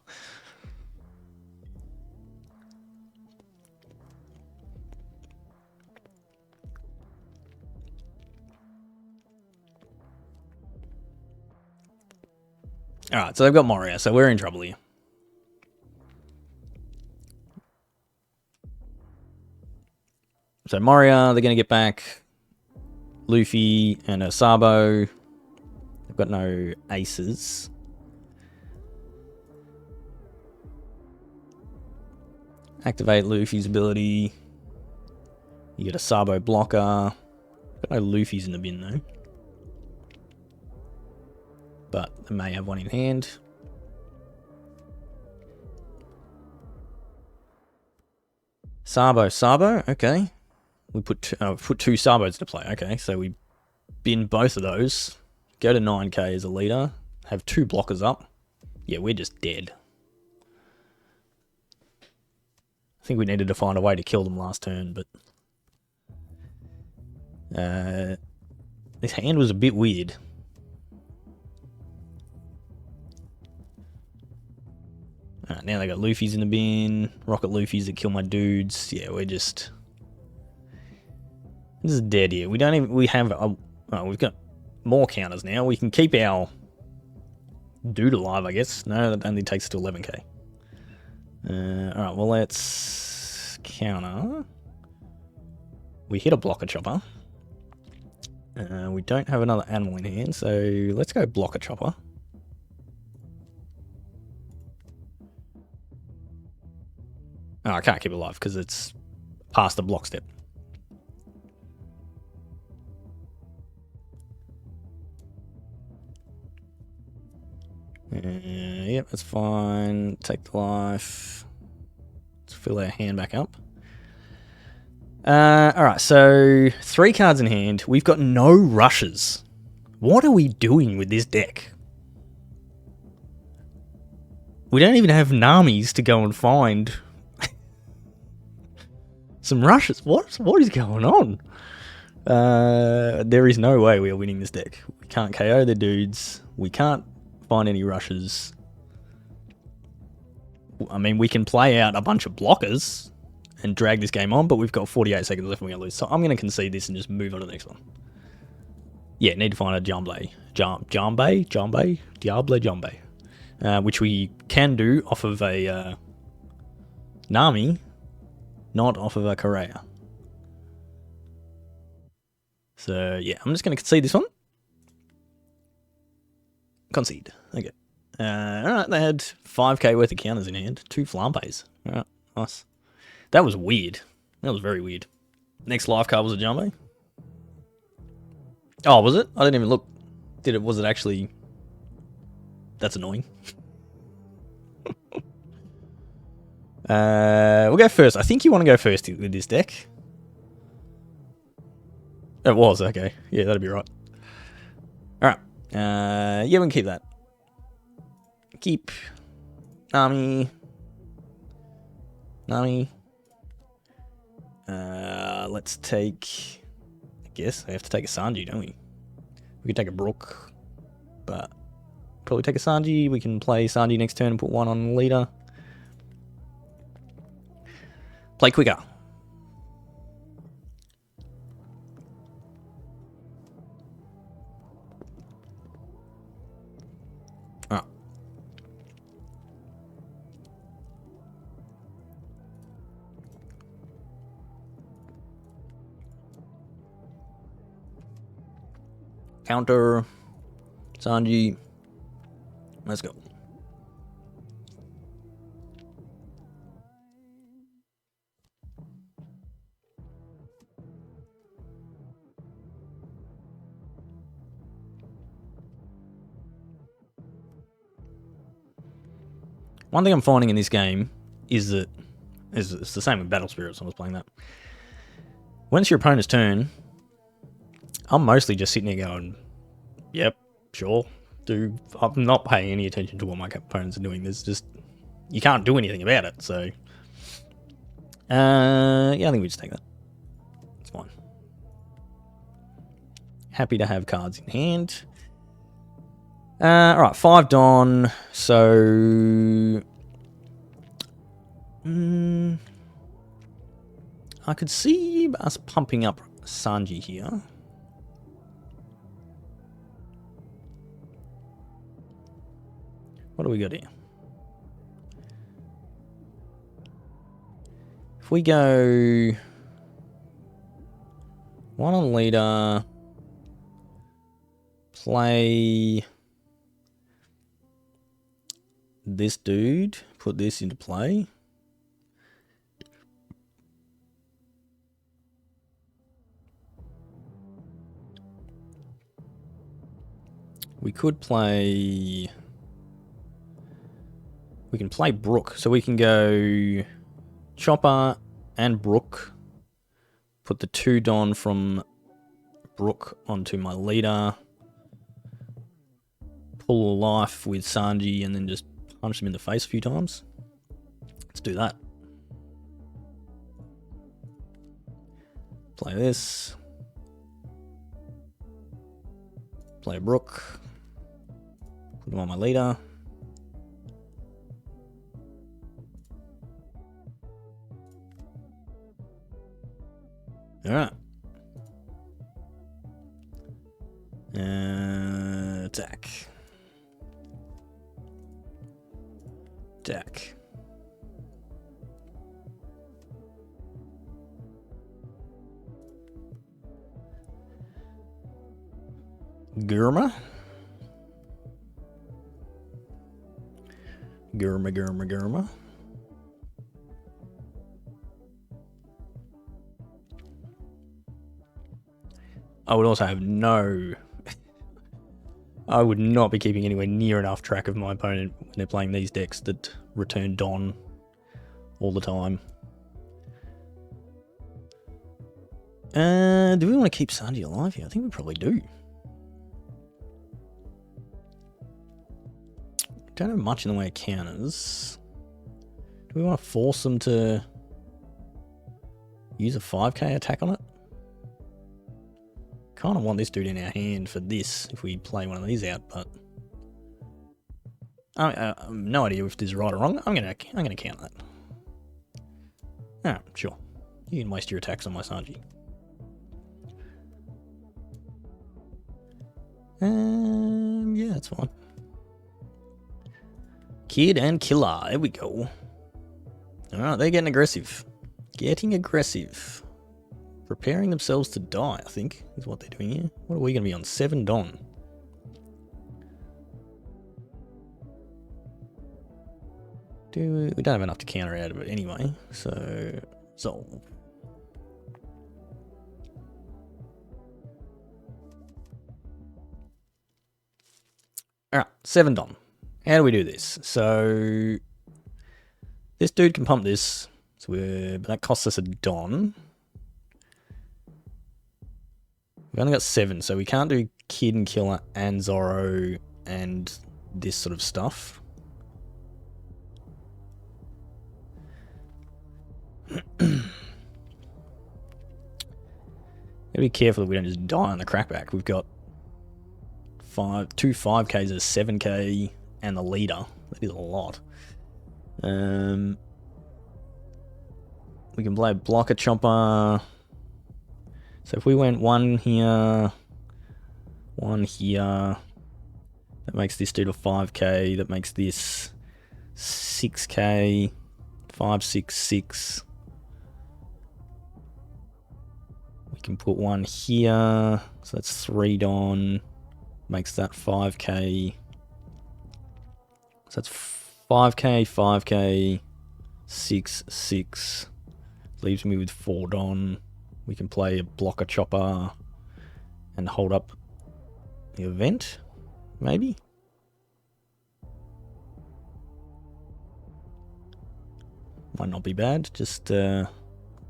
Alright, so they've got Moria, so we're in trouble here. So Moria, they're going to get back Luffy and Sabo. They've got no aces. Activate Luffy's ability. You get a Sabo blocker. Got no Luffy's in the bin though. But they may have one in hand. Sabo, okay. We put two Sabos to play. Okay, so we bin both of those. Go to 9k as a leader. Have 2 blockers up. Yeah, we're just dead. I think we needed to find a way to kill them last turn, but... this hand was a bit weird. Alright, now they got Luffy's in the bin. Rocket Luffy's that kill my dudes. Yeah, we're just... This is dead here. We don't even... We have... oh, we've got more counters now. We can keep our dude alive, I guess. No, that only takes us to 11k. Alright, well, let's counter. We hit a blocker chopper. We don't have another animal in hand, so let's go blocker chopper. Oh, I can't keep it alive because it's past the block step. Yep, that's fine. Take the life. Let's fill our hand back up. Alright, so 3 cards in hand. We've got no rushes. What are we doing with this deck? We don't even have Namis to go and find some rushes. What is going on? There is no way we are winning this deck. We can't KO the dudes. We can't find any rushes. I mean, we can play out a bunch of blockers and drag this game on, but we've got 48 seconds left and we're going to lose. So I'm going to concede this and just move on to the next one. Yeah, need to find a Jambe, which we can do off of a Nami, not off of a Correa. So yeah, I'm just going to concede this one. Concede. Okay. Alright, they had 5k worth of counters in hand. 2 Flampe's. Alright, nice. That was weird. That was very weird. Next life card was a Jambe. Oh, was it? I didn't even look. Was it actually... That's annoying. We'll go first. I think you want to go first with this deck. It was, okay. Yeah, that'd be right. Alright. Yeah, we can keep that. Keep. Nami. Let's take... I guess I have to take a Sanji, don't we? We could take a Brook, but probably take a Sanji. We can play Sanji next turn and put 1 on leader. Play quicker. Alright. Counter. Sanji. Let's go. One thing I'm finding in this game is that it's the same with Battle Spirits when I was playing that. When it's your opponent's turn, I'm mostly just sitting there going, yep, sure, I'm not paying any attention to what my opponents are doing. There's just, you can't do anything about it, so... yeah, I think we just take that. It's fine. Happy to have cards in hand. Alright, 5 Don, so... I could see us pumping up Sanji here. What do we got here? If we go 1 on leader, play this dude, put this into play. We could play... We can play Brook. So we can go Chopper and Brook. Put the 2 Don from Brook onto my leader. Pull a life with Sanji and then just punch him in the face a few times. Let's do that. Play this. Play Brook. Put him on my leader. Alright. Attack. Attack. Gurma. Gurma. I would also have no... I would not be keeping anywhere near enough track of my opponent when they're playing these decks that return Don all the time. Do we want to keep Sanji alive here? I think we probably do. Don't have much in the way of counters. Do we want to force them to use a 5k attack on it? Kind of want this dude in our hand for this if we play one of these out, but I have no idea if this is right or wrong. I'm gonna count that. Ah, sure. You can waste your attacks on my Sanji. Yeah, that's fine. Kid and Killer. There we go. Alright, they're getting aggressive. Getting aggressive. Preparing themselves to die, I think, is what they're doing here. What are we going to be on? 7 Don. We don't have enough to counter out of it anyway, so... Solve. Alright, 7 Don. How do we do this? So... This dude can pump this, so that costs us a Don. We've only got 7, so we can't do Kid and Killer and Zoro and this sort of stuff. Gotta be careful that we don't just die on the crackback. We've got 2 5Ks, a 7K, and the leader. That is a lot. We can play a blocker chopper. So if we went 1 here, 1 here, that makes this dude a 5k, that makes this 6k, 5, 6, 6. We can put 1 here, so that's 3 Don, makes that 5k. So that's 5k, 5k, 6, 6. Leaves me with 4 Don. We can play a blocker chopper and hold up the event, maybe? Might not be bad. Just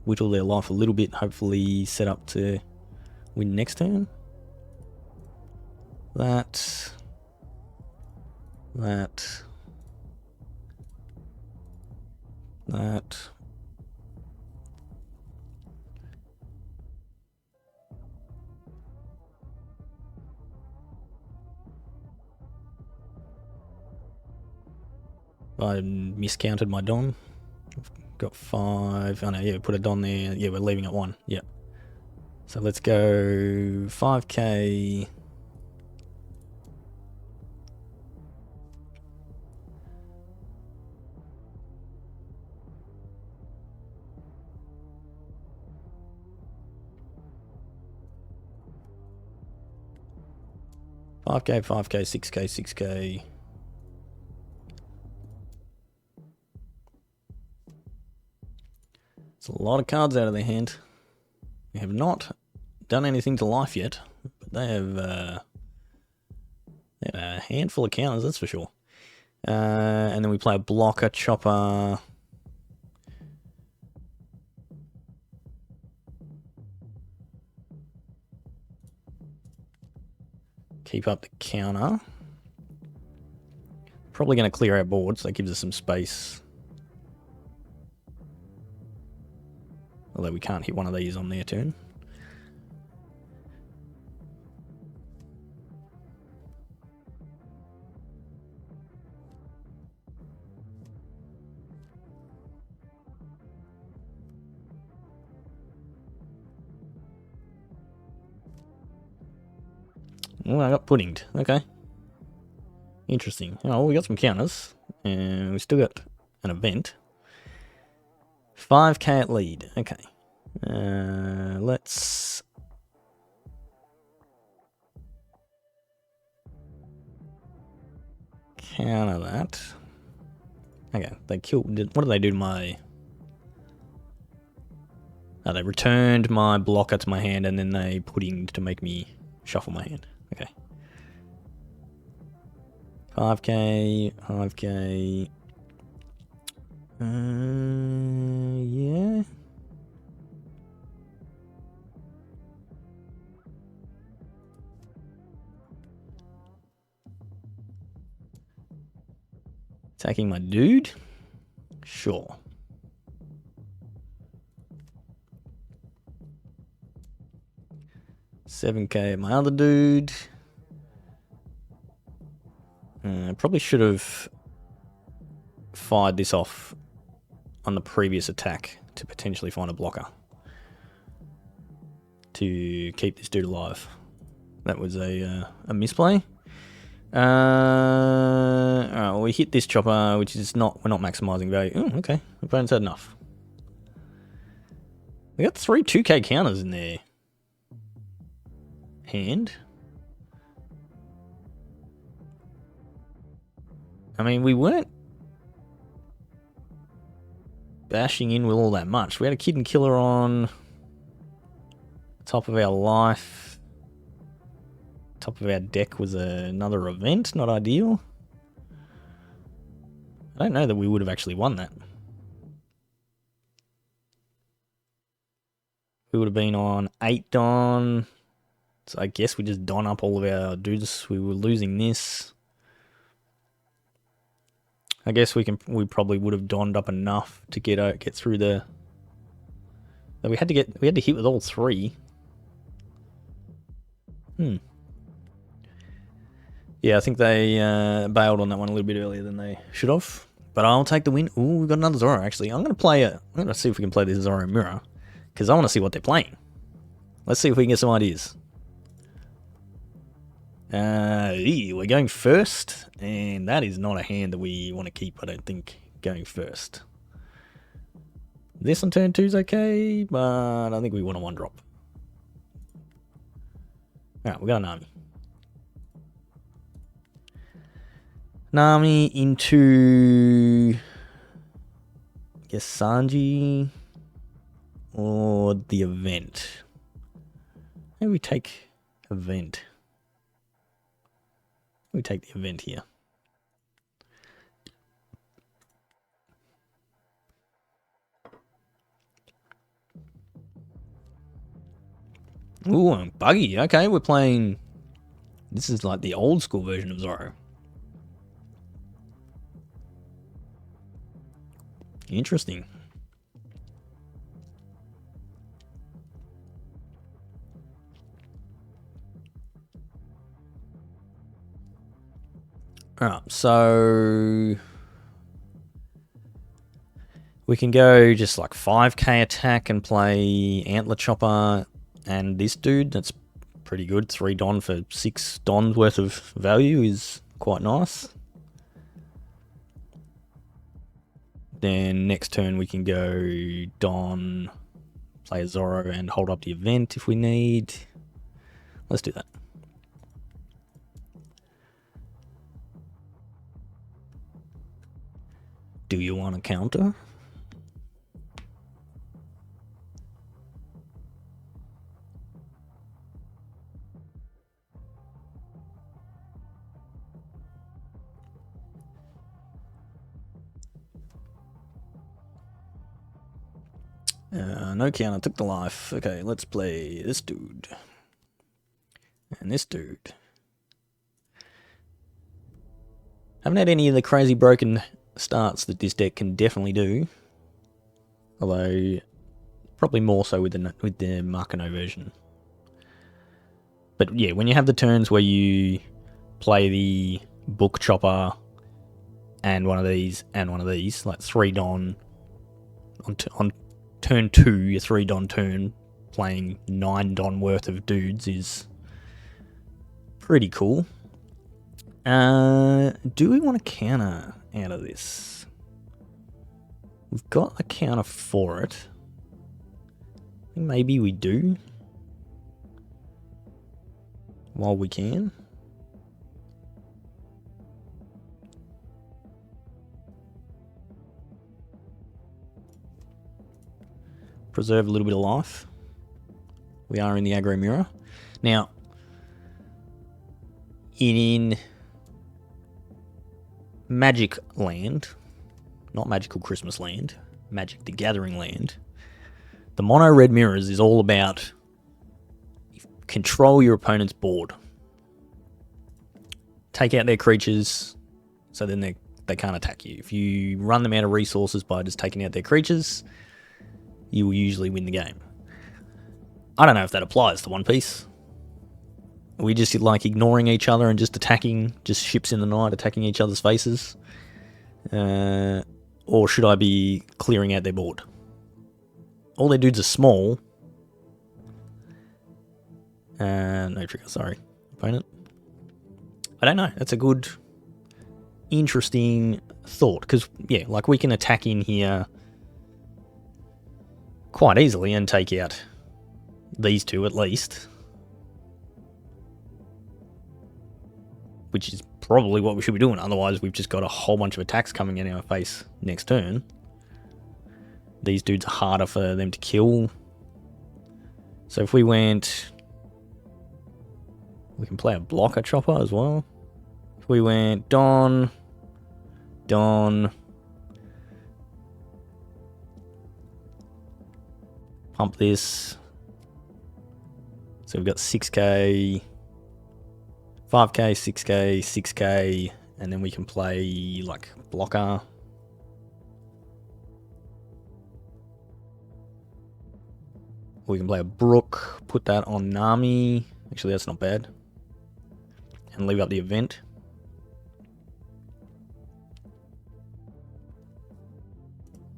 whittle their life a little bit. Hopefully set up to win next turn. That. I miscounted my Don. I've got 5. Oh no, yeah, put a Don there. Yeah, we're leaving at 1. Yeah. So let's go 5k. $5k, 5k, 6k, 6k. It's a lot of cards out of their hand. We have not done anything to life yet, but they have a handful of counters, that's for sure. And then we play a blocker, chopper. Keep up the counter. Probably going to clear our board, so that gives us some space. Although we can't hit one of these on their turn. Oh, I got puddinged. Okay. Interesting. Oh, well, we got some counters. And we still got an event. 5k at lead. Okay. Let's... counter that. Okay, they killed... What did they do to my... Oh, they returned my blocker to my hand and then they puddinged to make me shuffle my hand. Okay. 5k, 5k. Yeah. Attacking my dude? Sure. $7k my other dude. Probably should have fired this off on the previous attack to potentially find a blocker to keep this dude alive. That was a misplay. Alright, well, we hit this chopper, which is not, we're not maximizing value. Oh, okay, opponent's had enough. We got 3 2k counters in their hand. I mean, we weren't bashing in with all that much. We had a Kid and Killer on top of our life. Top of our deck was another event, not ideal. I don't know that we would have actually won that. We would have been on 8 Don. So I guess we just don up all of our dudes. We were losing this. I guess we probably would have donned up enough to get through the. We had to hit with all 3. Yeah, I think they bailed on that one a little bit earlier than they should have. But I'll take the win. Ooh, we've got another Zoro actually. I'm gonna see if we can play this Zoro mirror, because I want to see what they're playing. Let's see if we can get some ideas. We're going first, and that is not a hand that we want to keep, I don't think, going first. This on turn 2 is okay, but I think we want a 1-drop. Alright, we got a Nami. Nami into... I guess Sanji or the event. Maybe we take event. We take the event here. Ooh, buggy. Okay, we're playing... This is like the old school version of Zoro. Interesting. Alright, so... We can go just like 5k attack and play Antler Chopper and this dude. That's pretty good. 3 Don for 6 Don's worth of value is quite nice. Then next turn we can go Don, play a Zoro and hold up the event if we need. Let's do that. Do you want to counter? No counter, took the life. Okay, let's play this dude. And this dude. Haven't had any of the crazy broken starts that this deck can definitely do. Although, probably more so with the Makino version. But yeah, when you have the turns where you play the Book Chopper and one of these, like 3 Don on turn 2, your 3 Don turn, playing 9 Don worth of dudes is pretty cool. Do we want to counter out of this? We've got a counter for it. I think maybe we do. While we can. Preserve a little bit of life. We are in the aggro mirror. Now, in Magic Land, not Magical Christmas Land, Magic the Gathering Land, the mono red mirrors is all about control your opponent's board. Take out their creatures so then they can't attack you. If you run them out of resources by just taking out their creatures, you will usually win the game. I don't know if that applies to One Piece. Are we just like ignoring each other and just attacking, just ships in the night, attacking each other's faces? Or should I be clearing out their board? All their dudes are small. No trigger, sorry. Opponent. I don't know. That's a good, interesting thought. Because, yeah, like we can attack in here quite easily and take out these two at least. Which is probably what we should be doing. Otherwise, we've just got a whole bunch of attacks coming in our face next turn. These dudes are harder for them to kill. So if we went... We can play a blocker chopper as well. If we went Don... Pump this. So we've got 6k... 5k, 6k, 6k, and then we can play like blocker. We can play a Brook, put that on Nami. Actually, that's not bad. And leave up the event.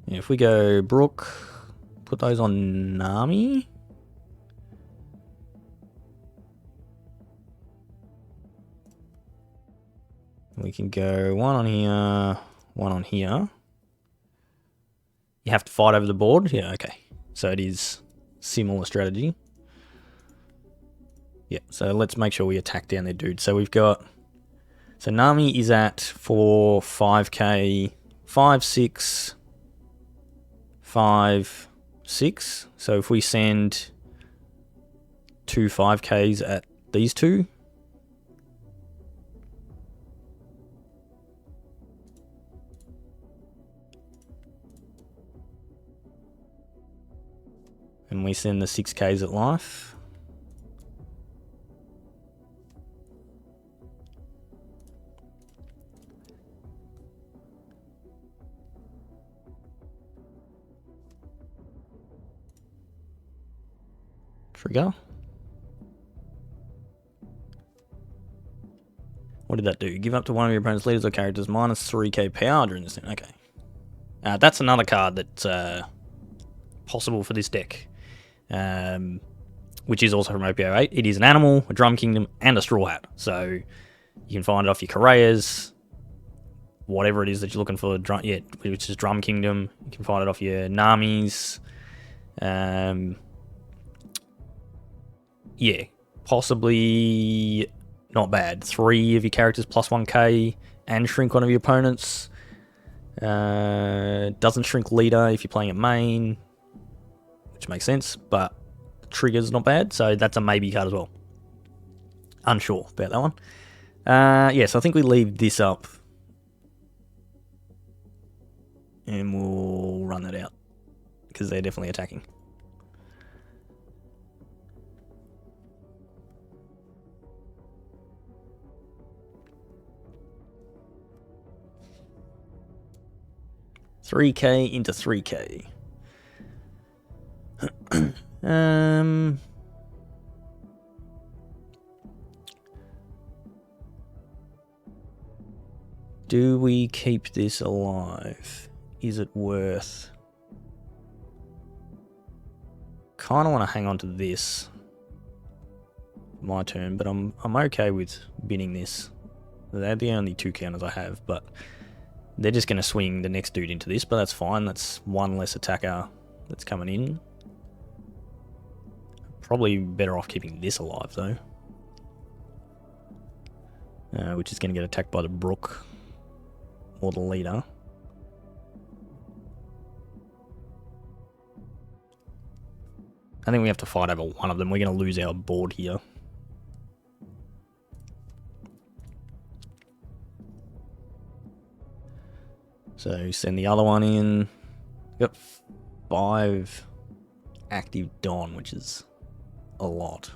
Yeah, if we go Brook, put those on Nami. We can go one on here, one on here. You have to fight over the board? Yeah, okay. So it is similar strategy. Yeah, so let's make sure we attack down their dude. So we've got... So Nami is at for 5k, 5, 6, 5, 6. So if we send 2 5ks at these two... And we send the 6ks at life. Trigger. What did that do? Give up to one of your opponent's leaders or characters minus 3k power during this thing. Okay. That's another card that's possible for this deck, which is also from OP08. It is an animal, a drum kingdom, and a straw hat. So you can find it off your Correas, whatever it is that you're looking for, which is drum kingdom. You can find it off your Namis. Yeah, possibly not bad. 3 of your characters plus 1k and shrink one of your opponents. Doesn't shrink leader if you're playing a main, which makes sense, but trigger's not bad, so that's a maybe card as well. Unsure about that one. Yeah, so I think we leave this up and we'll run that out because they're definitely attacking. $3k into 3k. Do we keep this alive? Is it worth? Kind of want to hang on to this. My turn, but I'm okay with binning this. They're the only 2 counters I have, but they're just going to swing the next dude into this, but that's fine. That's one less attacker that's coming in. Probably better off keeping this alive, though. Which is going to get attacked by the Brook or the leader. I think we have to fight over one of them. We're going to lose our board here. So send the other one in. We've got 5 active Don, which is a lot.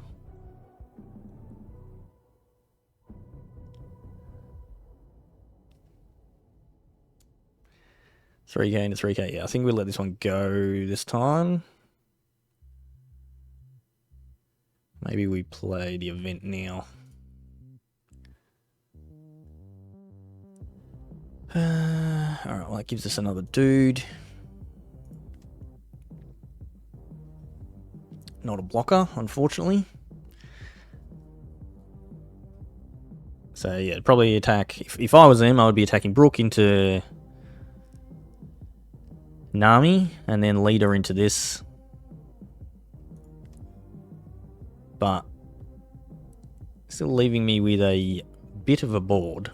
$3k into 3k. Yeah, I think we'll let this one go this time. Maybe we play the event now. Alright, well that gives us another dude. Not a blocker, unfortunately. So yeah, probably attack. If I was them, I would be attacking Brook into Nami, and then leader into this. But still leaving me with a bit of a board.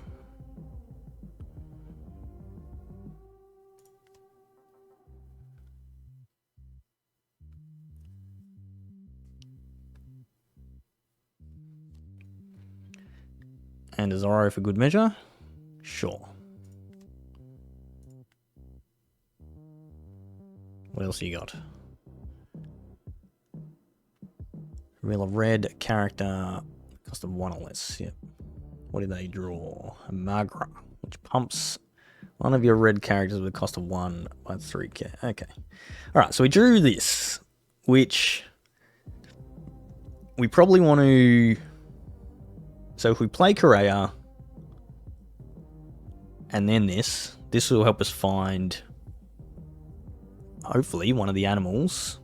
And a Zoro for good measure? Sure. What else you got? Real of red character, cost of 1 or less. Yep. What did they draw? A Magra, which pumps one of your red characters with a cost of 1 by 3k. Okay. Alright, so we drew this, which we probably want to... So if we play Correa and then this will help us find, hopefully, one of the animals.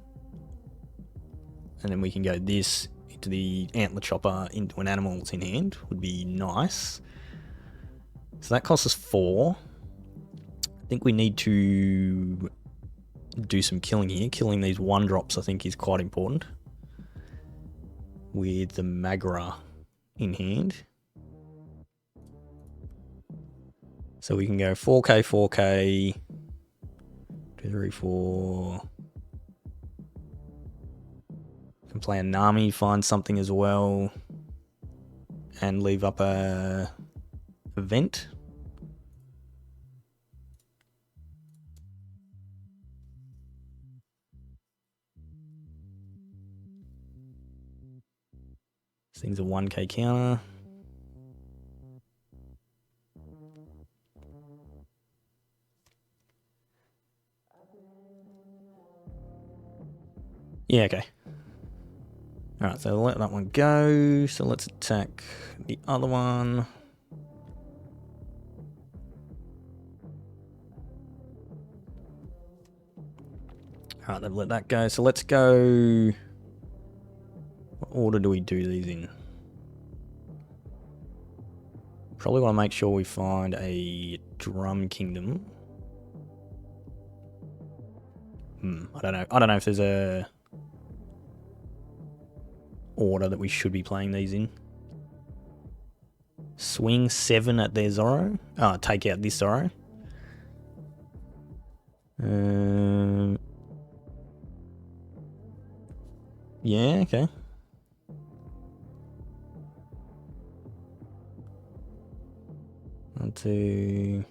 And then we can go this into the antler chopper into an animal that's in hand. Would be nice. So that costs us 4. I think we need to do some killing here. Killing these 1-drops I think is quite important. With the Magra in hand. So we can go 4k, 4k, 2, 3, 4. Can play a Nami, find something as well, and leave up a event. This thing's a 1k counter. Yeah, okay. Alright, so let that one go. So let's attack the other one. Alright, they've let that go. So let's go... What order do we do these in? Probably want to make sure we find a Drum Kingdom. I don't know. I don't know if there's a order that we should be playing these in. Swing 7 at their Zoro. Oh, take out this Zoro. Yeah, okay. One, two.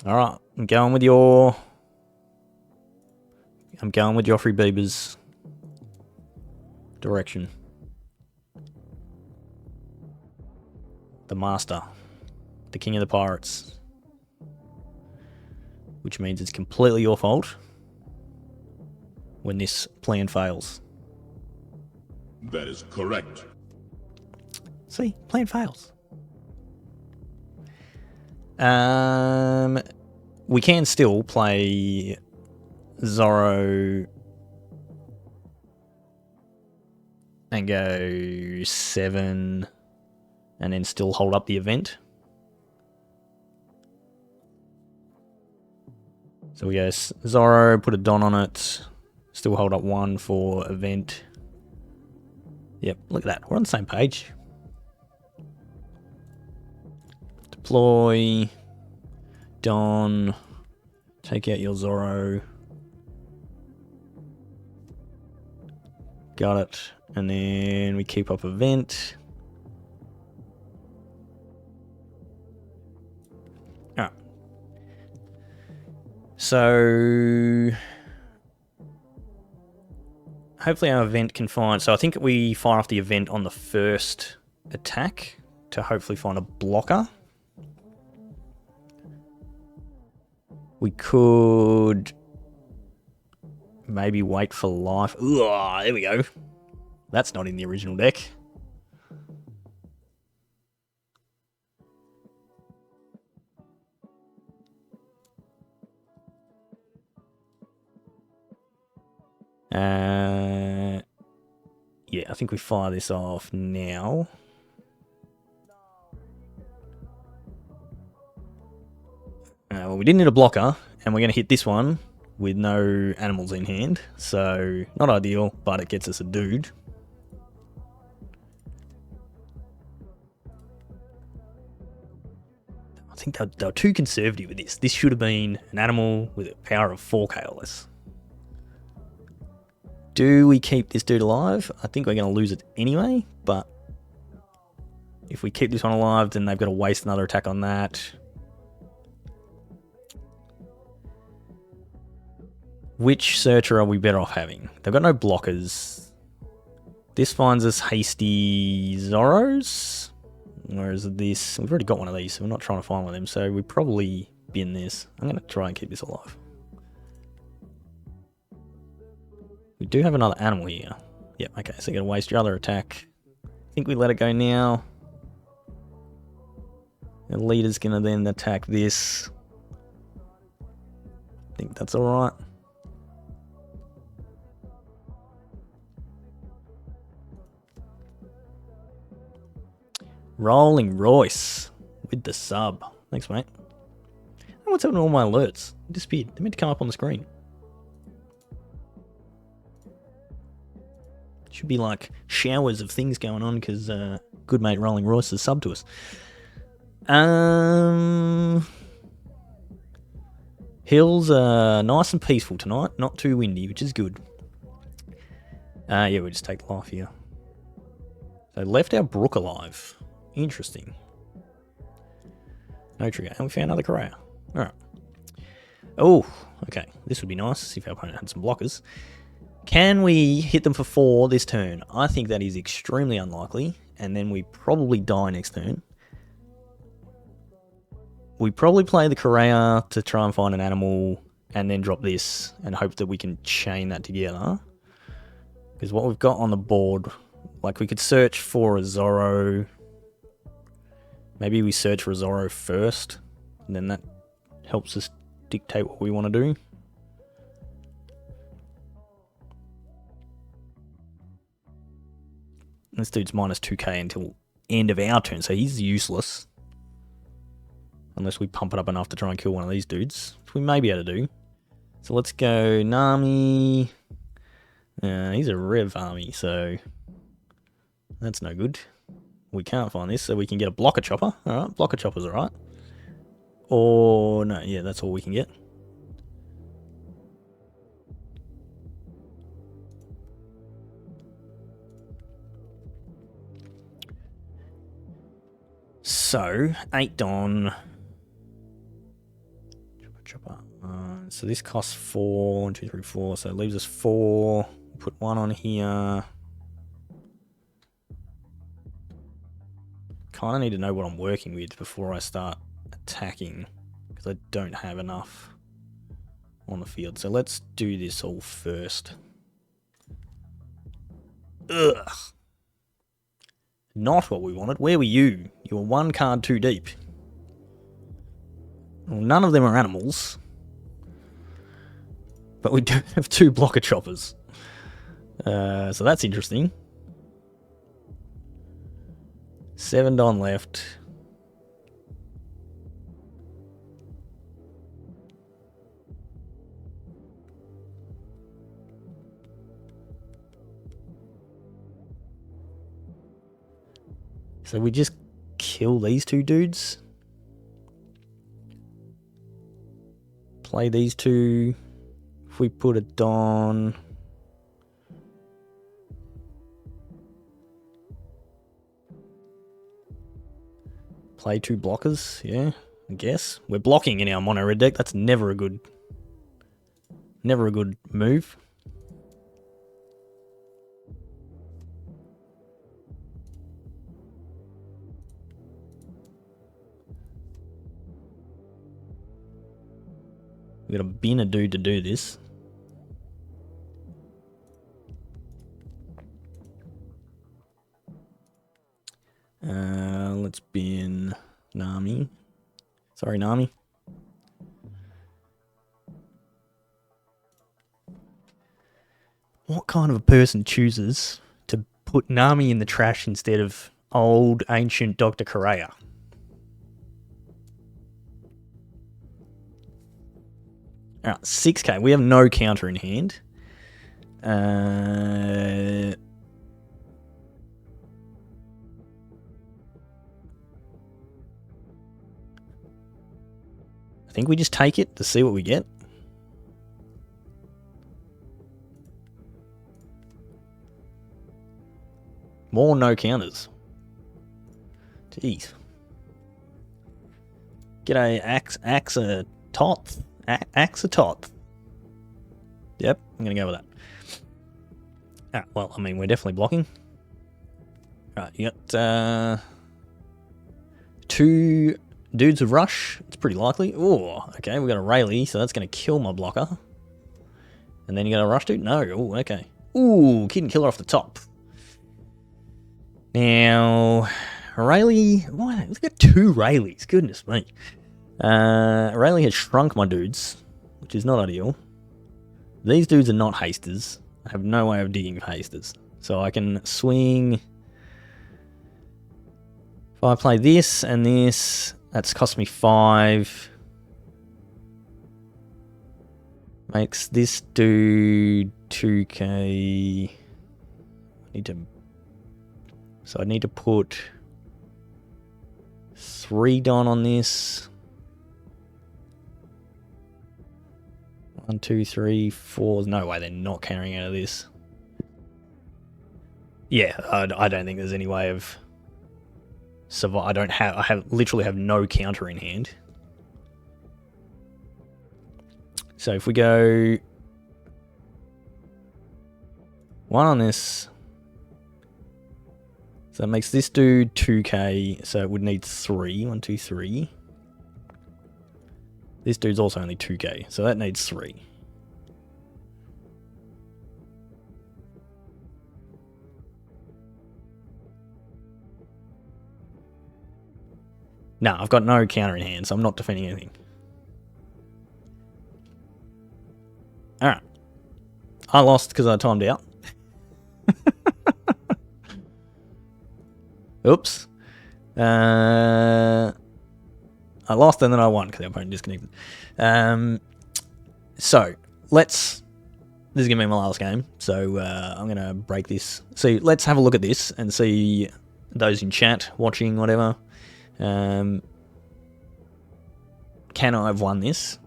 Alright, I'm going with Joffrey Bieber's direction. The Master. The King of the Pirates. Which means it's completely your fault when this plan fails. That is correct. See, plan fails. We can still play Zoro and go 7 and then still hold up the event. So we go Zoro, put a Don on it, still hold up 1 for event. Yep, look at that. We're on the same page. Deploy. Don. Take out your Zoro. Got it. And then we keep up event. Alright. So hopefully our event can find... So I think we fire off the event on the first attack to hopefully find a blocker. We could maybe wait for life. Ooh, there we go. That's not in the original deck. Yeah, I think we fire this off now. Well, we didn't need a blocker, and we're going to hit this one with no animals in hand. So, not ideal, but it gets us a dude. I think they were too conservative with this. This should have been an animal with a power of 4k or less. Do we keep this dude alive? I think we're going to lose it anyway, but if we keep this one alive, then they've got to waste another attack on that. Which searcher are we better off having? They've got no blockers. This finds us hasty Zoros. Whereas this, we've already got one of these, so we're not trying to find one of them. So we probably bin this. I'm going to try and keep this alive. We do have another animal here. Yep, okay, so you're going to waste your other attack. I think we let it go now. The leader's going to then attack this. I think that's alright. Rolling Royce with the sub. Thanks, mate. Oh, what's happening to all my alerts? They disappeared. They're meant to come up on the screen. Should be like showers of things going on because good mate Rolling Royce has subbed to us. Hills are nice and peaceful tonight. Not too windy, which is good. Yeah, we just take life here. So left our Brook alive. Interesting. No trigger. And we found another Correa. Alright. Oh, okay. This would be nice. See if our opponent had some blockers. Can we hit them for 4 this turn? I think that is extremely unlikely. And then we probably die next turn. we probably play the Correa to try and find an animal and then drop this and hope that we can chain that together. Because what we've got on the board, like we could search for a Zoro. Maybe we search for a Zoro first, and then that helps us dictate what we want to do. This dude's minus 2k until end of our turn, so he's useless. Unless we pump it up enough to try and kill one of these dudes, which we may be able to do. So let's go Nami. He's a Rev army, so that's no good. We can't find this, so we can get a Blocker Chopper. Alright, Blocker Chopper's alright. Or, no, yeah, that's all we can get. So, 8 Don. Chopper. So this costs 4. 1, 2, 3, 4. So it leaves us 4. Put 1 on here. Kind of need to know what I'm working with before I start attacking, because I don't have enough on the field. So let's do this all first. Ugh. Not what we wanted. Where were you? You were 1 card too deep. Well, none of them are animals. But we do have 2 Blocker Choppers. So that's interesting. 7 Don left. So we just kill these 2 dudes. Play these 2. If we put a Don. Play 2 blockers, yeah, I guess. We're blocking in our mono red deck. That's never a good move. We gotta bin a dude to do this. Let's bin Nami. Sorry, Nami. What kind of a person chooses to put Nami in the trash instead of old ancient Dr. Correa? Alright, 6k. We have no counter in hand. I think we just take it to see what we get. More no counters. Jeez. G'day, Axatot. Axatot. Yep, I'm going to go with that. Alright, well, I mean, we're definitely blocking. Right, you got 2 dudes of rush. It's pretty likely. Oh, okay, we got a Rayleigh, so that's going to kill my blocker. And then you got a rush dude? No. Oh, okay. Ooh, Kid and Killer off the top. Now, Rayleigh. Why? Look at 2 Rayleighs. Goodness me. Rayleigh has shrunk my dudes, which is not ideal. These dudes are not hasters. I have no way of digging for hasters. So I can swing. If I play this and this, that's cost me 5. Makes this dude 2k. So I need to put 3 Don on this. 1, 2, 3, 4. There's no way they're not carrying out of this. Yeah, I don't think there's any way of survive. I literally have no counter in hand. So if we go 1 on this, so that makes this dude 2k. So it would need 3. 1, 2, 3. This dude's also only 2k, so that needs 3. No, I've got no counter in hand, so I'm not defending anything. Alright. I lost because I timed out. Oops. I lost and then I won because the opponent disconnected. So, let's... This is going to be my last game, so I'm going to break this. So, let's have a look at this and see those in chat, watching, whatever. Can I have won this?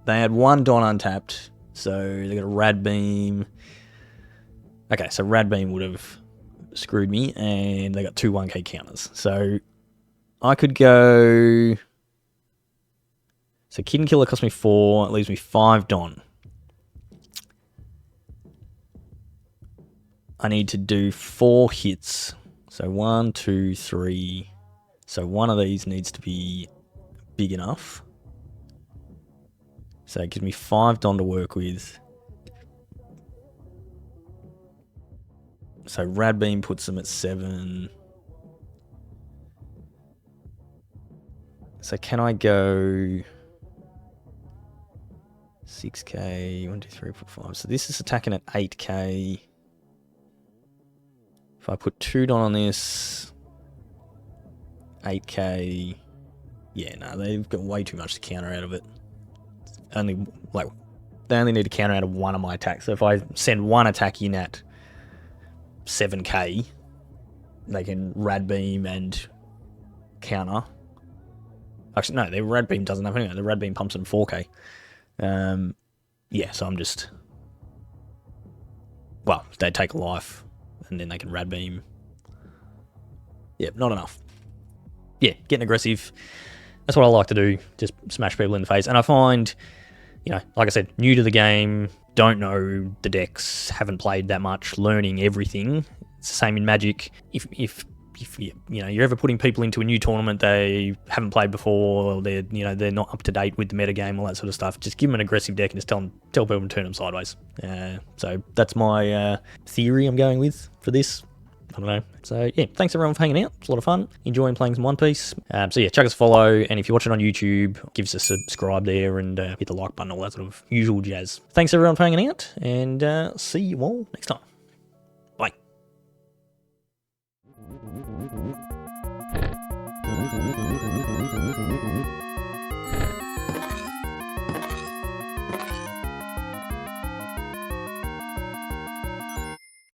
They had 1 Don untapped, so they got a Rad Beam. Okay, so Rad Beam would have screwed me, and they got 2 1k counters. So I could go... So Kid and Killer cost me 4, it leaves me 5 Don. I need to do 4 hits. So 1, 2, 3. So one of these needs to be big enough. So it gives me 5 Don to work with. So Rad Beam puts them at 7. So can I go 6k, 1, 2, 3, 4, 5. So this is attacking at 8k. If I put 2 Don on this, 8k. Yeah, no, they've got way too much to counter out of it. They only need to counter out of 1 of my attacks. So if I send 1 attack in at 7k, they can Rad Beam and counter. Actually, no, their Rad Beam doesn't have anything. The Rad Beam pumps in 4k. Yeah, so I'm just... Well, they take a life, and then they can Rad Beam. Yeah, not enough. Yeah, getting aggressive. That's what I like to do, just smash people in the face. And I find, you know, like I said, new to the game, don't know the decks, haven't played that much, learning everything. It's the same in Magic. If you're ever putting people into a new tournament they haven't played before, or they're not up to date with the metagame, all that sort of stuff, just give them an aggressive deck and just tell people to turn them sideways. So that's my theory I'm going with for this. I don't know. So yeah, thanks everyone for hanging out. It's a lot of fun. Enjoying playing some One Piece. So yeah, chuck us a follow, and if you're watching on YouTube, give us a subscribe there and hit the like button, all that sort of usual jazz. Thanks everyone for hanging out, and see you all next time. Bye.